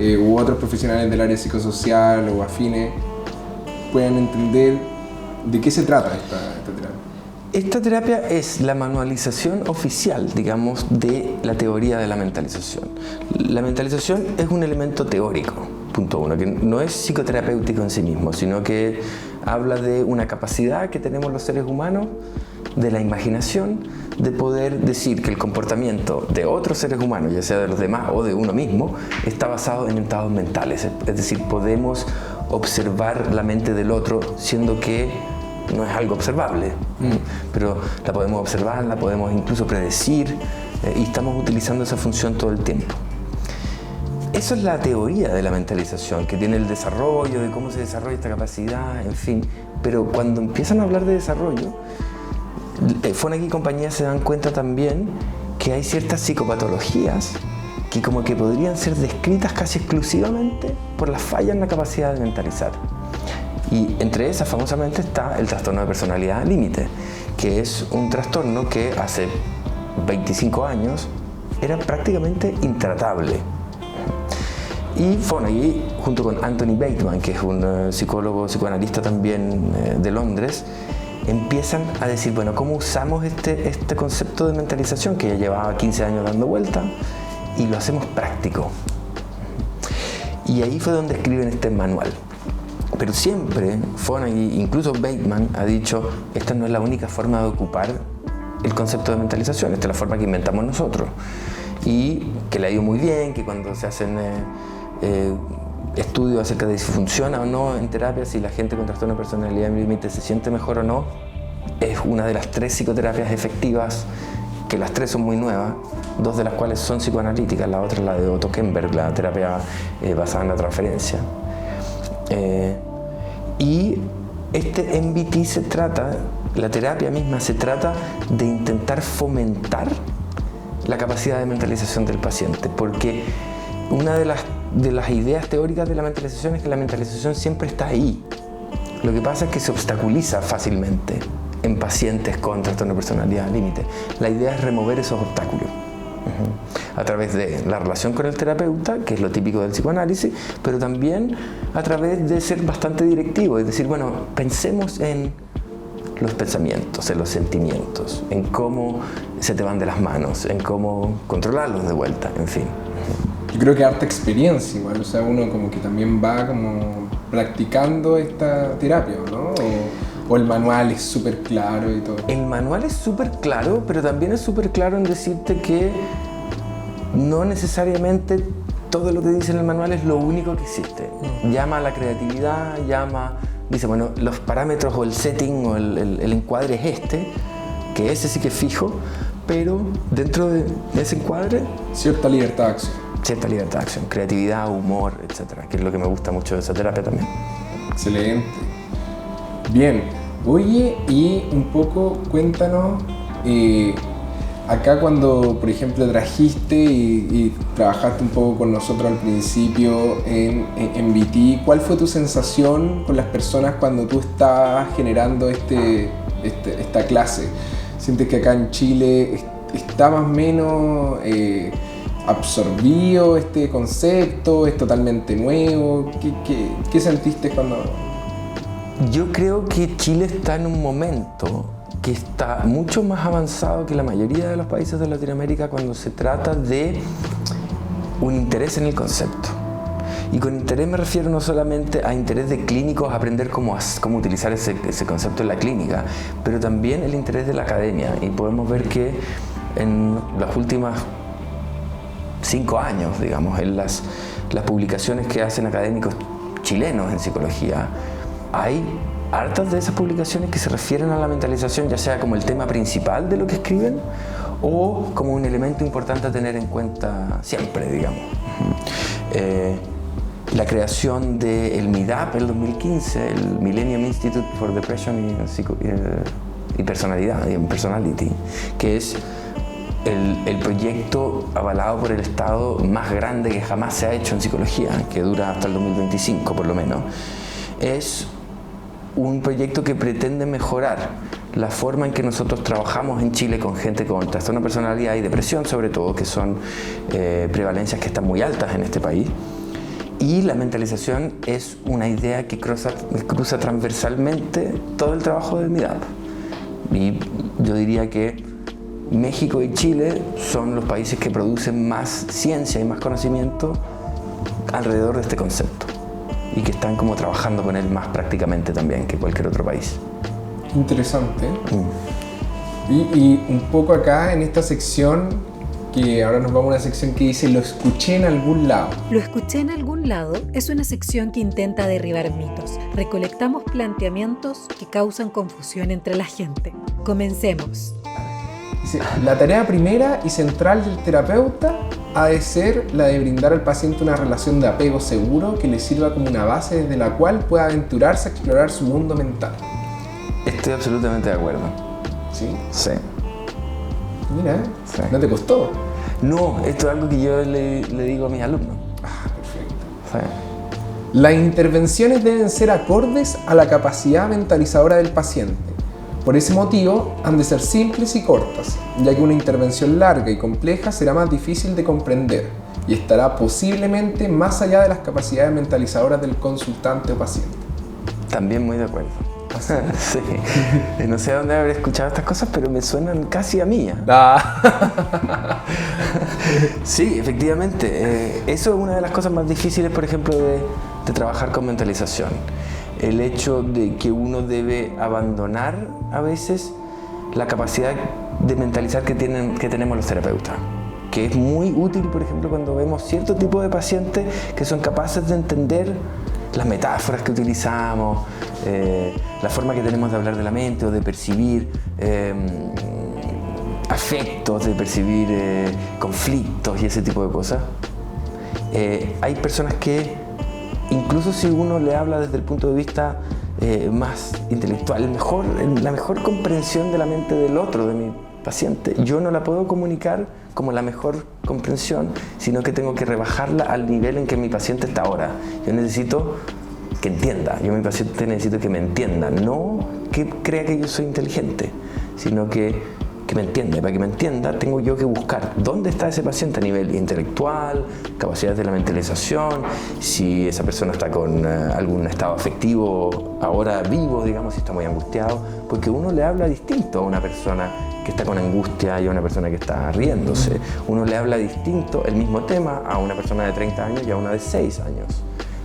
u otros profesionales del área psicosocial o afines, puedan entender de qué se trata esta terapia. Esta terapia es la manualización oficial, digamos, de la teoría de la mentalización. La mentalización es un elemento teórico, punto uno, que no es psicoterapéutico en sí mismo, sino que habla de una capacidad que tenemos los seres humanos, de la imaginación, de poder decir que el comportamiento de otros seres humanos, ya sea de los demás o de uno mismo, está basado en estados mentales. Es decir, podemos observar la mente del otro, siendo que no es algo observable, pero la podemos observar, la podemos incluso predecir, y estamos utilizando esa función todo el tiempo. Eso es la teoría de la mentalización, que tiene el desarrollo, de cómo se desarrolla esta capacidad, en fin. Pero cuando empiezan a hablar de desarrollo, Fonagy y compañía se dan cuenta también que hay ciertas psicopatologías que como que podrían ser descritas casi exclusivamente por la falla en la capacidad de mentalizar. Y entre esas, famosamente, está el trastorno de personalidad límite, que es un trastorno que hace 25 años era prácticamente intratable. Y Fonagy, junto con Anthony Bateman, que es un psicólogo, psicoanalista también de Londres, empiezan a decir, bueno, ¿cómo usamos este concepto de mentalización que ya llevaba 15 años dando vuelta y lo hacemos práctico? Y ahí fue donde escriben este manual. Pero siempre Fonagy, incluso Bateman, ha dicho, esta no es la única forma de ocupar el concepto de mentalización, esta es la forma que inventamos nosotros. Y que le ha ido muy bien, que cuando se hacen estudios acerca de si funciona o no en terapia, si la gente con trastorno de personalidad límite se siente mejor o no, es una de las 3 psicoterapias efectivas, que las 3 son muy nuevas, 2 de las cuales son psicoanalíticas, la otra es la de Otto Kemberg, la terapia basada en la transferencia. Y este MBT se trata, la terapia misma se trata de intentar fomentar la capacidad de mentalización del paciente, porque una de las ideas teóricas de la mentalización es que la mentalización siempre está ahí. Lo que pasa es que se obstaculiza fácilmente en pacientes con trastorno de personalidad límite. La idea es remover esos obstáculos a través de la relación con el terapeuta, que es lo típico del psicoanálisis, pero también a través de ser bastante directivo, es decir, bueno, pensemos en los pensamientos, en los sentimientos, en cómo se te van de las manos, en cómo controlarlos de vuelta, en fin. Yo creo que harta experiencia igual, o sea, uno como que también va como practicando esta terapia, ¿no? O el manual es súper claro y todo. El manual es súper claro, pero también es súper claro en decirte que no necesariamente todo lo que dice en el manual es lo único que existe. Llama a la creatividad, dice, bueno, los parámetros o el setting o el encuadre es este, que ese sí que es fijo, pero dentro de ese encuadre... Cierta libertad de acción. Cierta libertad de acción, creatividad, humor, etcétera, que es lo que me gusta mucho de esa terapia también. Excelente. Bien, oye, y un poco cuéntanos, acá cuando, por ejemplo, trajiste y trabajaste un poco con nosotros al principio en BT, ¿cuál fue tu sensación con las personas cuando tú estabas generando esta clase? ¿Sientes que acá en Chile está más o menos absorbido este concepto? ¿Es totalmente nuevo? ¿Qué sentiste cuando...? Yo creo que Chile está en un momento que está mucho más avanzado que la mayoría de los países de Latinoamérica cuando se trata de un interés en el concepto. Y con interés me refiero no solamente a interés de clínicos, aprender cómo utilizar ese concepto en la clínica, pero también el interés de la academia. Y podemos ver que en los últimos 5 años, digamos, en las publicaciones que hacen académicos chilenos en psicología, hay hartas de esas publicaciones que se refieren a la mentalización, ya sea como el tema principal de lo que escriben o como un elemento importante a tener en cuenta siempre, digamos. La creación del MIDAP en 2015, el Millennium Institute for Depression y Personalidad, y Personality, que es el proyecto avalado por el Estado más grande que jamás se ha hecho en psicología, que dura hasta el 2025 por lo menos. Es un proyecto que pretende mejorar la forma en que nosotros trabajamos en Chile con gente con trastorno de personalidad y depresión, sobre todo, que son prevalencias que están muy altas en este país. Y la mentalización es una idea que cruza transversalmente todo el trabajo del MIDAP. Y yo diría que México y Chile son los países que producen más ciencia y más conocimiento alrededor de este concepto y que están como trabajando con él más prácticamente también que cualquier otro país. Interesante. Y un poco acá en esta sección, que ahora nos vamos a una sección que dice "lo escuché en algún lado". Lo escuché en algún lado es una sección que intenta derribar mitos. Recolectamos planteamientos que causan confusión entre la gente. Comencemos. Dice, la tarea primera y central del terapeuta ha de ser la de brindar al paciente una relación de apego seguro que le sirva como una base desde la cual pueda aventurarse a explorar su mundo mental. Estoy absolutamente de acuerdo. ¿Sí? Sí. Mira, Sí. ¿no te costó? No, esto es algo que yo le digo a mis alumnos. Ah, perfecto. Sí. Las intervenciones deben ser acordes a la capacidad mentalizadora del paciente. Por ese motivo, han de ser simples y cortas, ya que una intervención larga y compleja será más difícil de comprender y estará posiblemente más allá de las capacidades mentalizadoras del consultante o paciente. También muy de acuerdo. Sí. No sé dónde haber escuchado estas cosas, pero me suenan casi a mí. Sí, efectivamente. Eso es una de las cosas más difíciles, por ejemplo, de trabajar con mentalización. El hecho de que uno debe abandonar a veces la capacidad de mentalizar que tenemos los terapeutas, que es muy útil, por ejemplo, cuando vemos cierto tipo de pacientes que son capaces de entender las metáforas que utilizamos, la forma que tenemos de hablar de la mente o de percibir afectos, de percibir conflictos y ese tipo de cosas. Hay personas que, incluso si uno le habla desde el punto de vista más intelectual, la mejor comprensión de la mente del otro, de mi paciente, yo no la puedo comunicar como la mejor comprensión, sino que tengo que rebajarla al nivel en que mi paciente está ahora. Yo necesito que entienda, yo a mi paciente necesito que me entienda, no que crea que yo soy inteligente, sino que me entienda. Y para que me entienda, tengo yo que buscar dónde está ese paciente a nivel intelectual, capacidades de la mentalización, si esa persona está con algún estado afectivo ahora vivo, digamos, si está muy angustiado, porque uno le habla distinto a una persona que está con angustia y a una persona que está riéndose. Uno le habla distinto el mismo tema a una persona de 30 años y a una de 6 años.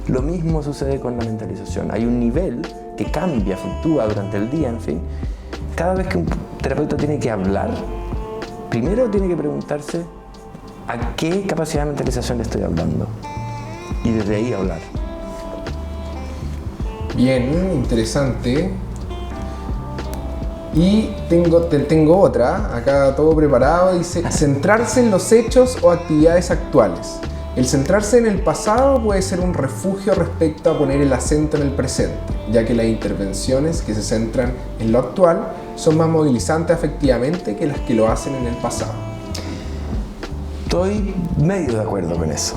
Lo mismo sucede con la mentalización. Hay un nivel que cambia, fluctúa durante el día, en fin. Cada vez que un terapeuta tiene que hablar, primero tiene que preguntarse a qué capacidad de mentalización le estoy hablando y desde ahí hablar. Bien, interesante. Y tengo otra, acá todo preparado, dice centrarse en los hechos o actividades actuales. El centrarse en el pasado puede ser un refugio respecto a poner el acento en el presente, ya que las intervenciones que se centran en lo actual son más movilizantes afectivamente que las que lo hacen en el pasado. Estoy medio de acuerdo con eso,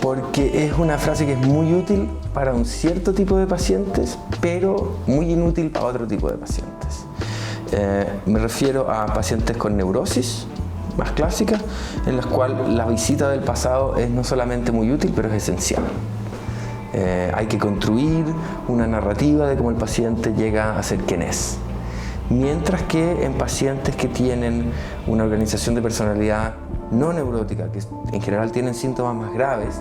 porque es una frase que es muy útil para un cierto tipo de pacientes, pero muy inútil para otro tipo de pacientes. Me refiero a pacientes con neurosis más clásicas, en las cuales la visita del pasado es no solamente muy útil, pero es esencial. Hay que construir una narrativa de cómo el paciente llega a ser quien es. Mientras que en pacientes que tienen una organización de personalidad no neurótica, que en general tienen síntomas más graves,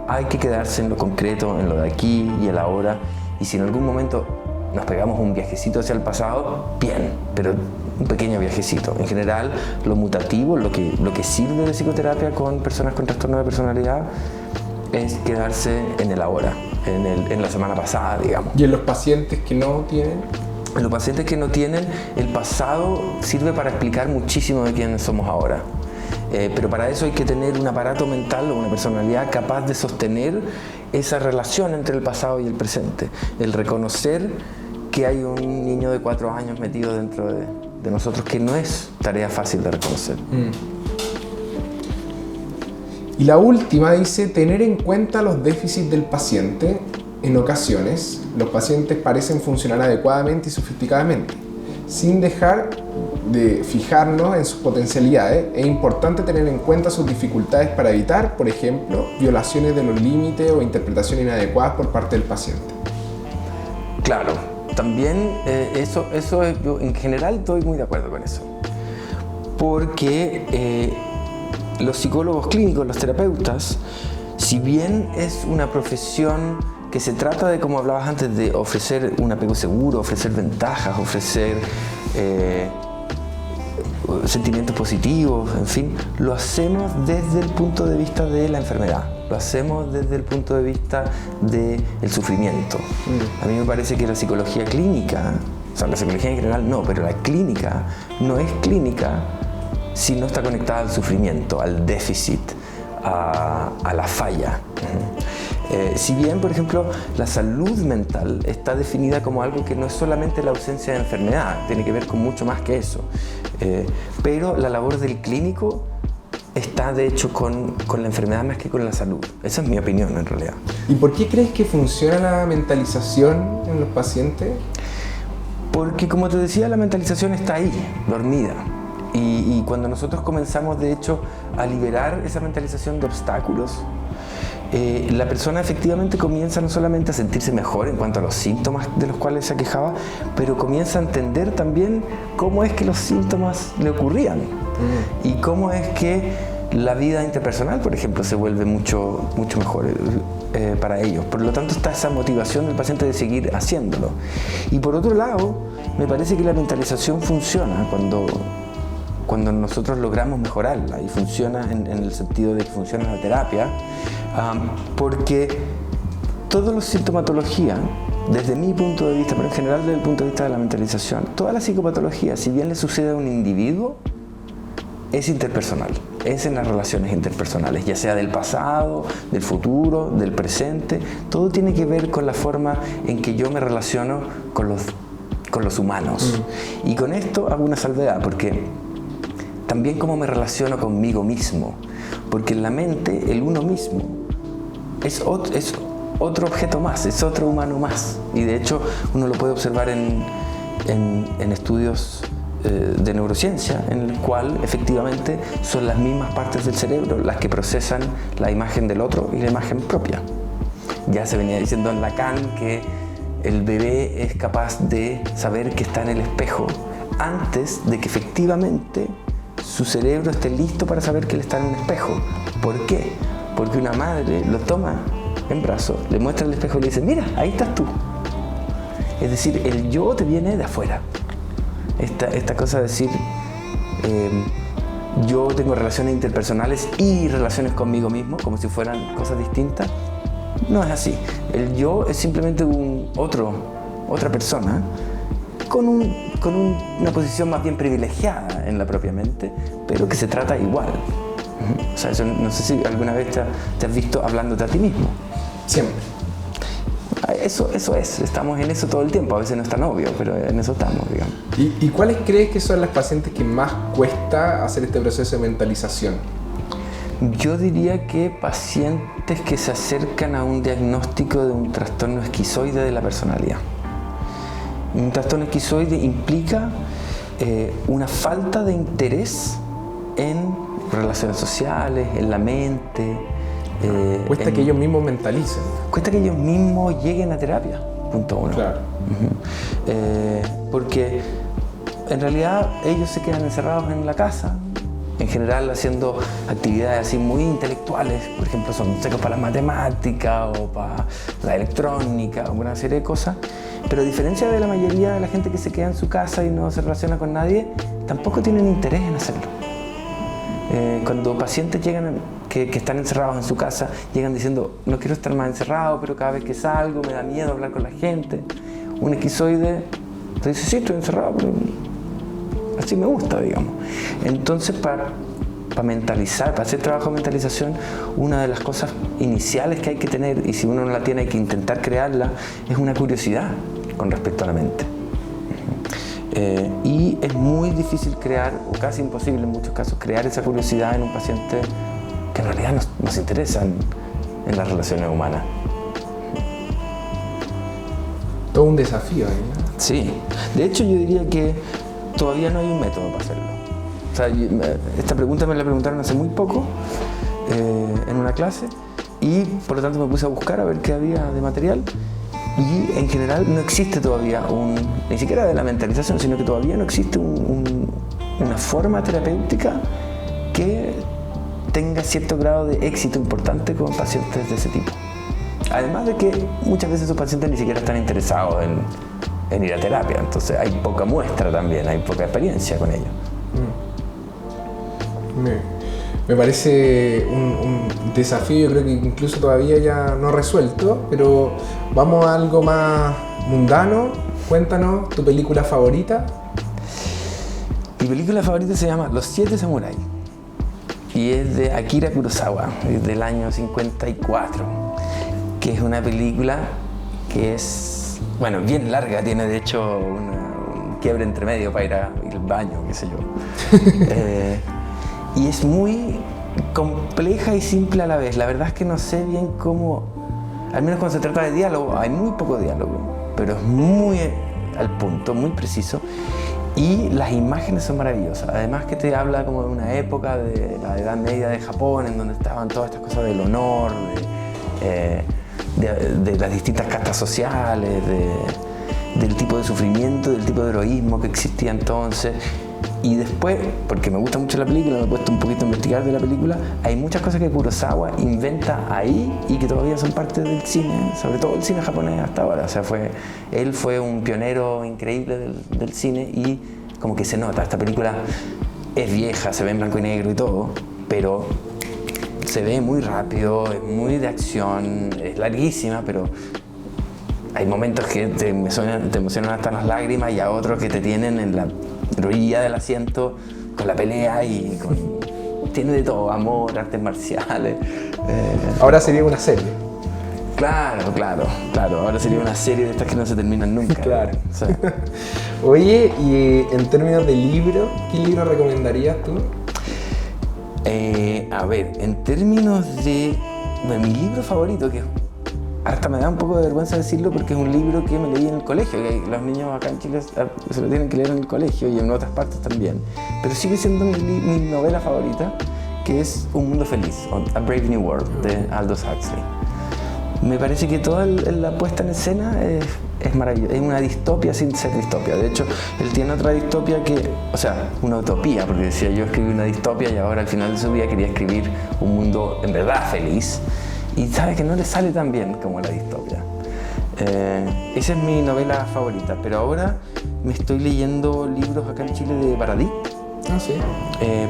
hay que quedarse en lo concreto, en lo de aquí y el ahora. Y si en algún momento nos pegamos un viajecito hacia el pasado, bien, pero un pequeño viajecito. En general, lo mutativo, lo que sirve de psicoterapia con personas con trastorno de personalidad es quedarse en el ahora, en la semana pasada, digamos. ¿Y en los pacientes que no tienen? los pacientes que no tienen el pasado sirve para explicar muchísimo de quiénes somos ahora. Pero para eso hay que tener un aparato mental o una personalidad capaz de sostener esa relación entre el pasado y el presente. El reconocer que hay un niño de 4 años metido dentro de nosotros, que no es tarea fácil de reconocer. Y la última dice, tener en cuenta los déficits del paciente. En ocasiones, los pacientes parecen funcionar adecuadamente y sofisticadamente. Sin dejar de fijarnos en sus potencialidades, es importante tener en cuenta sus dificultades para evitar, por ejemplo, violaciones de los límites o interpretaciones inadecuadas por parte del paciente. Claro, también eso yo en general estoy muy de acuerdo con eso. Porque los psicólogos clínicos, los terapeutas, si bien es una profesión que se trata de, como hablabas antes, de ofrecer un apego seguro, ofrecer ventajas, ofrecer sentimientos positivos, en fin, lo hacemos desde el punto de vista de la enfermedad, lo hacemos desde el punto de vista del sufrimiento. A mí me parece que la psicología clínica, o sea, la psicología en general no, pero la clínica no es clínica si no está conectada al sufrimiento, al déficit, a la falla. Si bien, por ejemplo, la salud mental está definida como algo que no es solamente la ausencia de enfermedad, tiene que ver con mucho más que eso. Pero la labor del clínico está, de hecho, con la enfermedad más que con la salud. Esa es mi opinión, en realidad. ¿Y por qué crees que funciona la mentalización en los pacientes? Porque, como te decía, la mentalización está ahí, dormida. Y cuando nosotros comenzamos, de hecho, a liberar esa mentalización de obstáculos, la persona efectivamente comienza no solamente a sentirse mejor en cuanto a los síntomas de los cuales se quejaba, pero comienza a entender también cómo es que los síntomas le ocurrían y cómo es que la vida interpersonal, por ejemplo, se vuelve mucho mejor para ellos. Por lo tanto, está esa motivación del paciente de seguir haciéndolo. Y por otro lado, me parece que la mentalización funciona cuando nosotros logramos mejorarla, y funciona en el sentido de que funciona la terapia, porque toda la sintomatología, desde mi punto de vista, pero en general desde el punto de vista de la mentalización, toda la psicopatología, si bien le sucede a un individuo, es interpersonal, es en las relaciones interpersonales, ya sea del pasado, del futuro, del presente. Todo tiene que ver con la forma en que yo me relaciono con los humanos. Y con esto hago una salvedad, porque también cómo me relaciono conmigo mismo, porque en la mente el uno mismo es otro objeto más, es otro humano más, y de hecho uno lo puede observar en estudios de neurociencia, en el cual efectivamente son las mismas partes del cerebro las que procesan la imagen del otro y la imagen propia. Ya se venía diciendo en Lacan que el bebé es capaz de saber que está en el espejo antes de que efectivamente su cerebro esté listo para saber que él está en un espejo. ¿Por qué? Porque una madre lo toma en brazos, le muestra el espejo y le dice, mira, ahí estás tú. Es decir, el yo te viene de afuera. Esta cosa de decir, yo tengo relaciones interpersonales y relaciones conmigo mismo, como si fueran cosas distintas, no es así. El yo es simplemente otra persona con una posición más bien privilegiada en la propia mente, pero que se trata igual. O sea, eso, no sé si alguna vez te has visto hablándote a ti mismo. Siempre. Eso es, estamos en eso todo el tiempo, a veces no es tan obvio, pero en eso estamos, digamos. ¿Y cuáles crees que son las pacientes que más cuesta hacer este proceso de mentalización? Yo diría que pacientes que se acercan a un diagnóstico de un trastorno esquizoide de la personalidad. Un trastorno esquizoide implica una falta de interés en relaciones sociales, en la mente. Cuesta que ellos mismos mentalicen. Cuesta que ellos mismos lleguen a terapia, punto uno. Claro. Porque en realidad ellos se quedan encerrados en la casa, en general haciendo actividades así muy intelectuales, por ejemplo son secos para las matemáticas o para la electrónica o una serie de cosas, pero a diferencia de la mayoría de la gente que se queda en su casa y no se relaciona con nadie, tampoco tienen interés en hacerlo. Cuando pacientes llegan que están encerrados en su casa, llegan diciendo no quiero estar más encerrado, pero cada vez que salgo me da miedo hablar con la gente. Un esquizoide Entonces sí, estoy encerrado, pero así me gusta, digamos. Entonces, para mentalizar, para hacer trabajo de mentalización, una de las cosas iniciales que hay que tener, y si uno no la tiene hay que intentar crearla, es una curiosidad con respecto a la mente. Y es muy difícil crear, o casi imposible en muchos casos, crear esa curiosidad en un paciente que en realidad nos interesa en las relaciones humanas. Todo un desafío ahí, ¿no? Sí, de hecho yo diría que todavía no hay un método para hacerlo. O sea, esta pregunta me la preguntaron hace muy poco en una clase y por lo tanto me puse a buscar a ver qué había de material y en general no existe todavía ni siquiera de la mentalización, sino que todavía no existe una forma terapéutica que tenga cierto grado de éxito importante con pacientes de ese tipo. Además de que muchas veces esos pacientes ni siquiera están interesados en ir a terapia, entonces hay poca muestra también, hay poca experiencia con ellos. Me parece un desafío, yo creo que incluso todavía ya no resuelto, pero vamos a algo más mundano. Cuéntanos tu película favorita. Mi película favorita se llama Los 7 Samuráis y es de Akira Kurosawa, es del año 54, que es una película que es, bueno, bien larga, tiene de hecho un quiebre entre medio para ir al baño, qué sé yo. Y es muy compleja y simple a la vez. La verdad es que no sé bien cómo, al menos cuando se trata de diálogo, hay muy poco diálogo, pero es muy al punto, muy preciso. Y las imágenes son maravillosas. Además que te habla como de una época de la Edad Media de Japón, en donde estaban todas estas cosas del honor, de las distintas castas sociales, del tipo de sufrimiento, del tipo de heroísmo que existía entonces. Y después, porque me gusta mucho la película, me he puesto un poquito a investigar de la película, hay muchas cosas que Kurosawa inventa ahí y que todavía son parte del cine, sobre todo el cine japonés hasta ahora. O sea, él fue un pionero increíble del cine y como que se nota, esta película es vieja, se ve en blanco y negro y todo, pero se ve muy rápido, es muy de acción, es larguísima, pero hay momentos que te emocionan hasta las lágrimas y a otros que te tienen en la orilla del asiento con la pelea y tiene de todo, amor, artes marciales. Ahora sería una serie. Claro, ahora sería una serie de estas que no se terminan nunca. Claro. O sea. Oye, y en términos de libro, ¿qué libro recomendarías tú? A ver, en términos de mi libro favorito, que hasta me da un poco de vergüenza decirlo porque es un libro que me leí en el colegio, que los niños acá en Chile se lo tienen que leer en el colegio y en otras partes también, pero sigue siendo mi novela favorita, que es Un Mundo Feliz, A Brave New World, de Aldous Huxley. Me parece que toda la puesta en escena es maravillosa, es una distopia sin ser distopia. De hecho, él tiene otra distopia o sea, una utopía, porque decía yo escribí una distopia y ahora al final de su vida quería escribir un mundo en verdad feliz. Y sabe que no le sale tan bien como la distopia. Esa es mi novela favorita, pero ahora me estoy leyendo libros acá en Chile de Baradí. Ah, sí.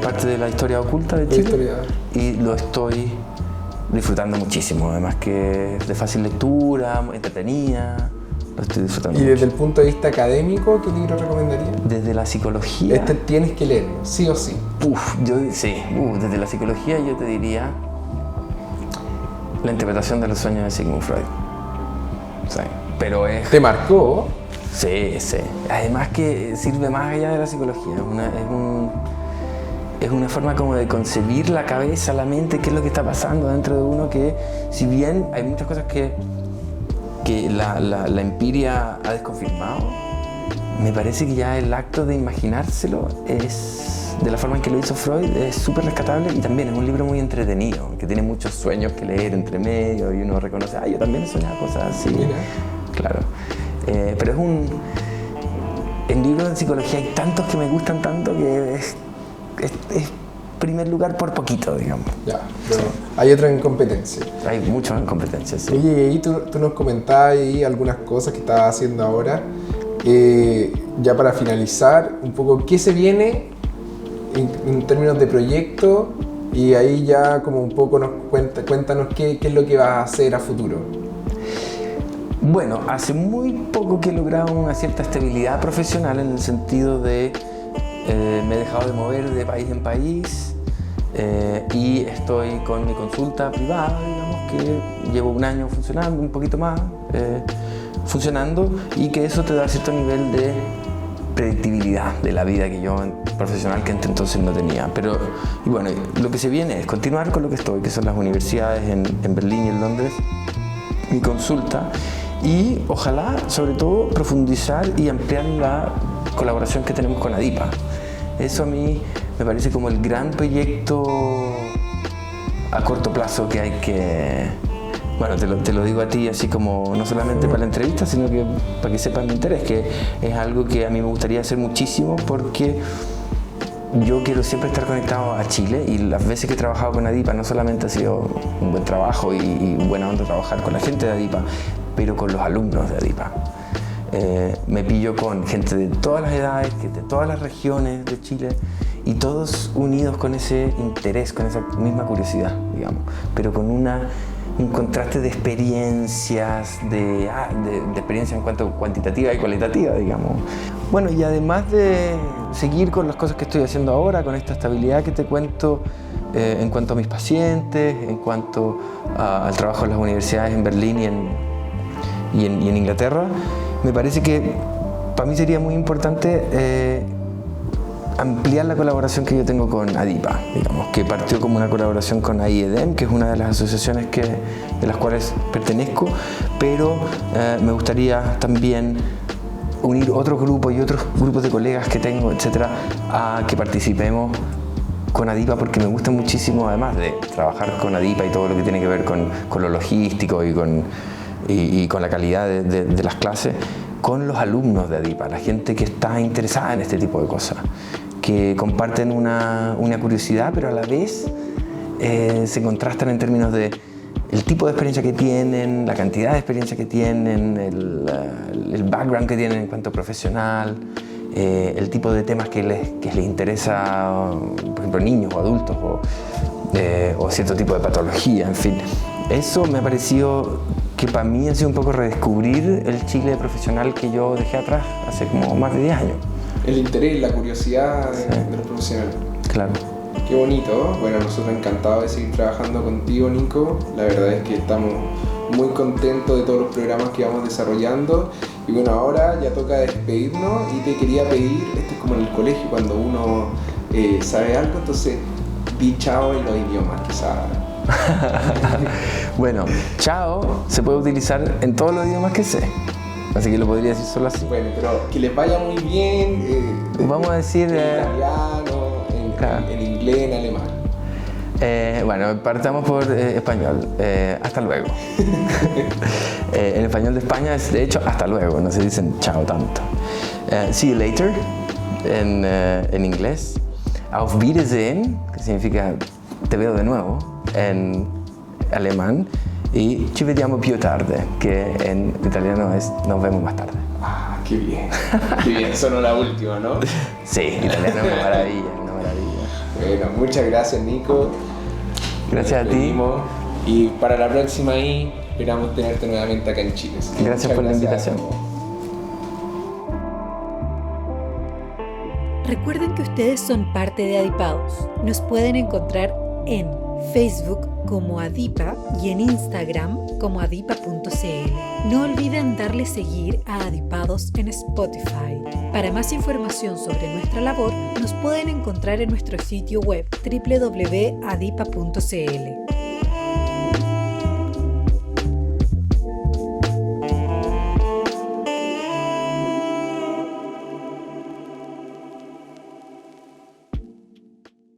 Parte de la historia oculta de Chile. Y lo estoy disfrutando muchísimo, además que es de fácil lectura, entretenida, lo estoy disfrutando ¿Y mucho. desde el punto de vista académico, qué libro recomendarías? Desde la psicología... Tienes que leerlo, sí o sí. Desde la psicología yo te diría La interpretación de los sueños de Sigmund Freud. Sí, pero es... ¿Te marcó? Sí. Además que sirve más allá de la psicología. Es una forma como de concebir la cabeza, la mente, qué es lo que está pasando dentro de uno, que si bien hay muchas cosas que la empiria ha desconfirmado, me parece que ya el acto de imaginárselo de la forma en que lo hizo Freud es súper rescatable y también es un libro muy entretenido, que tiene muchos sueños que leer entre medio y uno reconoce, yo también he soñado cosas así. Mira. Claro. Pero en libros de psicología hay tantos que me gustan tanto que es primer lugar por poquito, digamos. Ya, pero hay otra incompetencia. Hay muchas incompetencias, sí. Oye, y ahí tú nos comentabas ahí algunas cosas que estás haciendo ahora. Ya para finalizar, un poco, ¿qué se viene en términos de proyecto? Y ahí ya como un poco cuéntanos qué es lo que vas a hacer a futuro. Bueno, hace muy poco que he logrado una cierta estabilidad profesional en el sentido de me he dejado de mover de país en país y estoy con mi consulta privada, digamos, que llevo un año funcionando, un poquito más funcionando, y que eso te da cierto nivel de predictibilidad de la vida que yo profesional que entonces no tenía. Pero, y bueno, lo que se viene es continuar con lo que estoy, que son las universidades en Berlín y en Londres, mi consulta, y ojalá, sobre todo, profundizar y ampliar la colaboración que tenemos con ADIPA. Eso a mí me parece como el gran proyecto a corto plazo que hay que... Bueno, te lo digo a ti así como no solamente para la entrevista, sino que para que sepan mi interés, que es algo que a mí me gustaría hacer muchísimo, porque yo quiero siempre estar conectado a Chile, y las veces que he trabajado con ADIPA no solamente ha sido un buen trabajo y buena onda trabajar con la gente de ADIPA, pero con los alumnos de ADIPA. Me pillo con gente de todas las edades, de todas las regiones de Chile, y todos unidos con ese interés, con esa misma curiosidad, digamos, pero con un contraste de experiencias, de experiencia en cuanto cuantitativa y cualitativa, digamos. Bueno, y además de seguir con las cosas que estoy haciendo ahora, con esta estabilidad que te cuento en cuanto a mis pacientes, en cuanto al trabajo en las universidades en Berlín y en Inglaterra, me parece que para mí sería muy importante ampliar la colaboración que yo tengo con ADIPA, digamos, que partió como una colaboración con AIEDEM, que es una de las asociaciones de las cuales pertenezco, pero me gustaría también unir otros grupos y otros grupos de colegas que tengo, etcétera, a que participemos con ADIPA, porque me gusta muchísimo, además de trabajar con ADIPA y todo lo que tiene que ver con lo logístico y con la calidad de las clases, con los alumnos de ADIPA, la gente que está interesada en este tipo de cosas, que comparten una curiosidad, pero a la vez se contrastan en términos de el tipo de experiencia que tienen, la cantidad de experiencia que tienen, el background que tienen en cuanto profesional, el tipo de temas que les interesa, por ejemplo, niños o adultos, o cierto tipo de patología, en fin. Eso me ha parecido que para mí ha sido un poco redescubrir el Chile profesional que yo dejé atrás hace como más de 10 años. El interés, la curiosidad de los profesionales. Claro. Qué bonito. Bueno, nosotros encantados de seguir trabajando contigo, Nico. La verdad es que estamos muy contentos de todos los programas que vamos desarrollando. Y bueno, ahora ya toca despedirnos, y te quería pedir, este es como en el colegio, cuando uno sabe algo, entonces di chao en los idiomas que sabes. Bueno, chao se puede utilizar en todos los idiomas que sé, así que lo podría decir solo así. Bueno, pero que les vaya muy bien. Vamos a decir en italiano, claro, en inglés, en alemán. Bueno, partamos por español. Hasta luego. En español de España es, de hecho, hasta luego, no se dicen chao tanto. See you later en inglés. Auf Wiedersehen, que significa te veo de nuevo en alemán, y ci vediamo più tarde, que en italiano es nos vemos más tarde. Ah, qué bien. Qué bien, sonó la última, ¿no? Sí, italiano es una maravilla, una maravilla. Bueno, muchas gracias, Nico. Gracias a ti. Y para la próxima ahí esperamos tenerte nuevamente acá en Chile. Gracias por la invitación. Recuerden que ustedes son parte de Adipados. Nos pueden encontrar en Facebook como Adipa y en Instagram como adipa.cl. No olviden darle seguir a Adipados en Spotify. Para más información sobre nuestra labor, nos pueden encontrar en nuestro sitio web www.adipa.cl.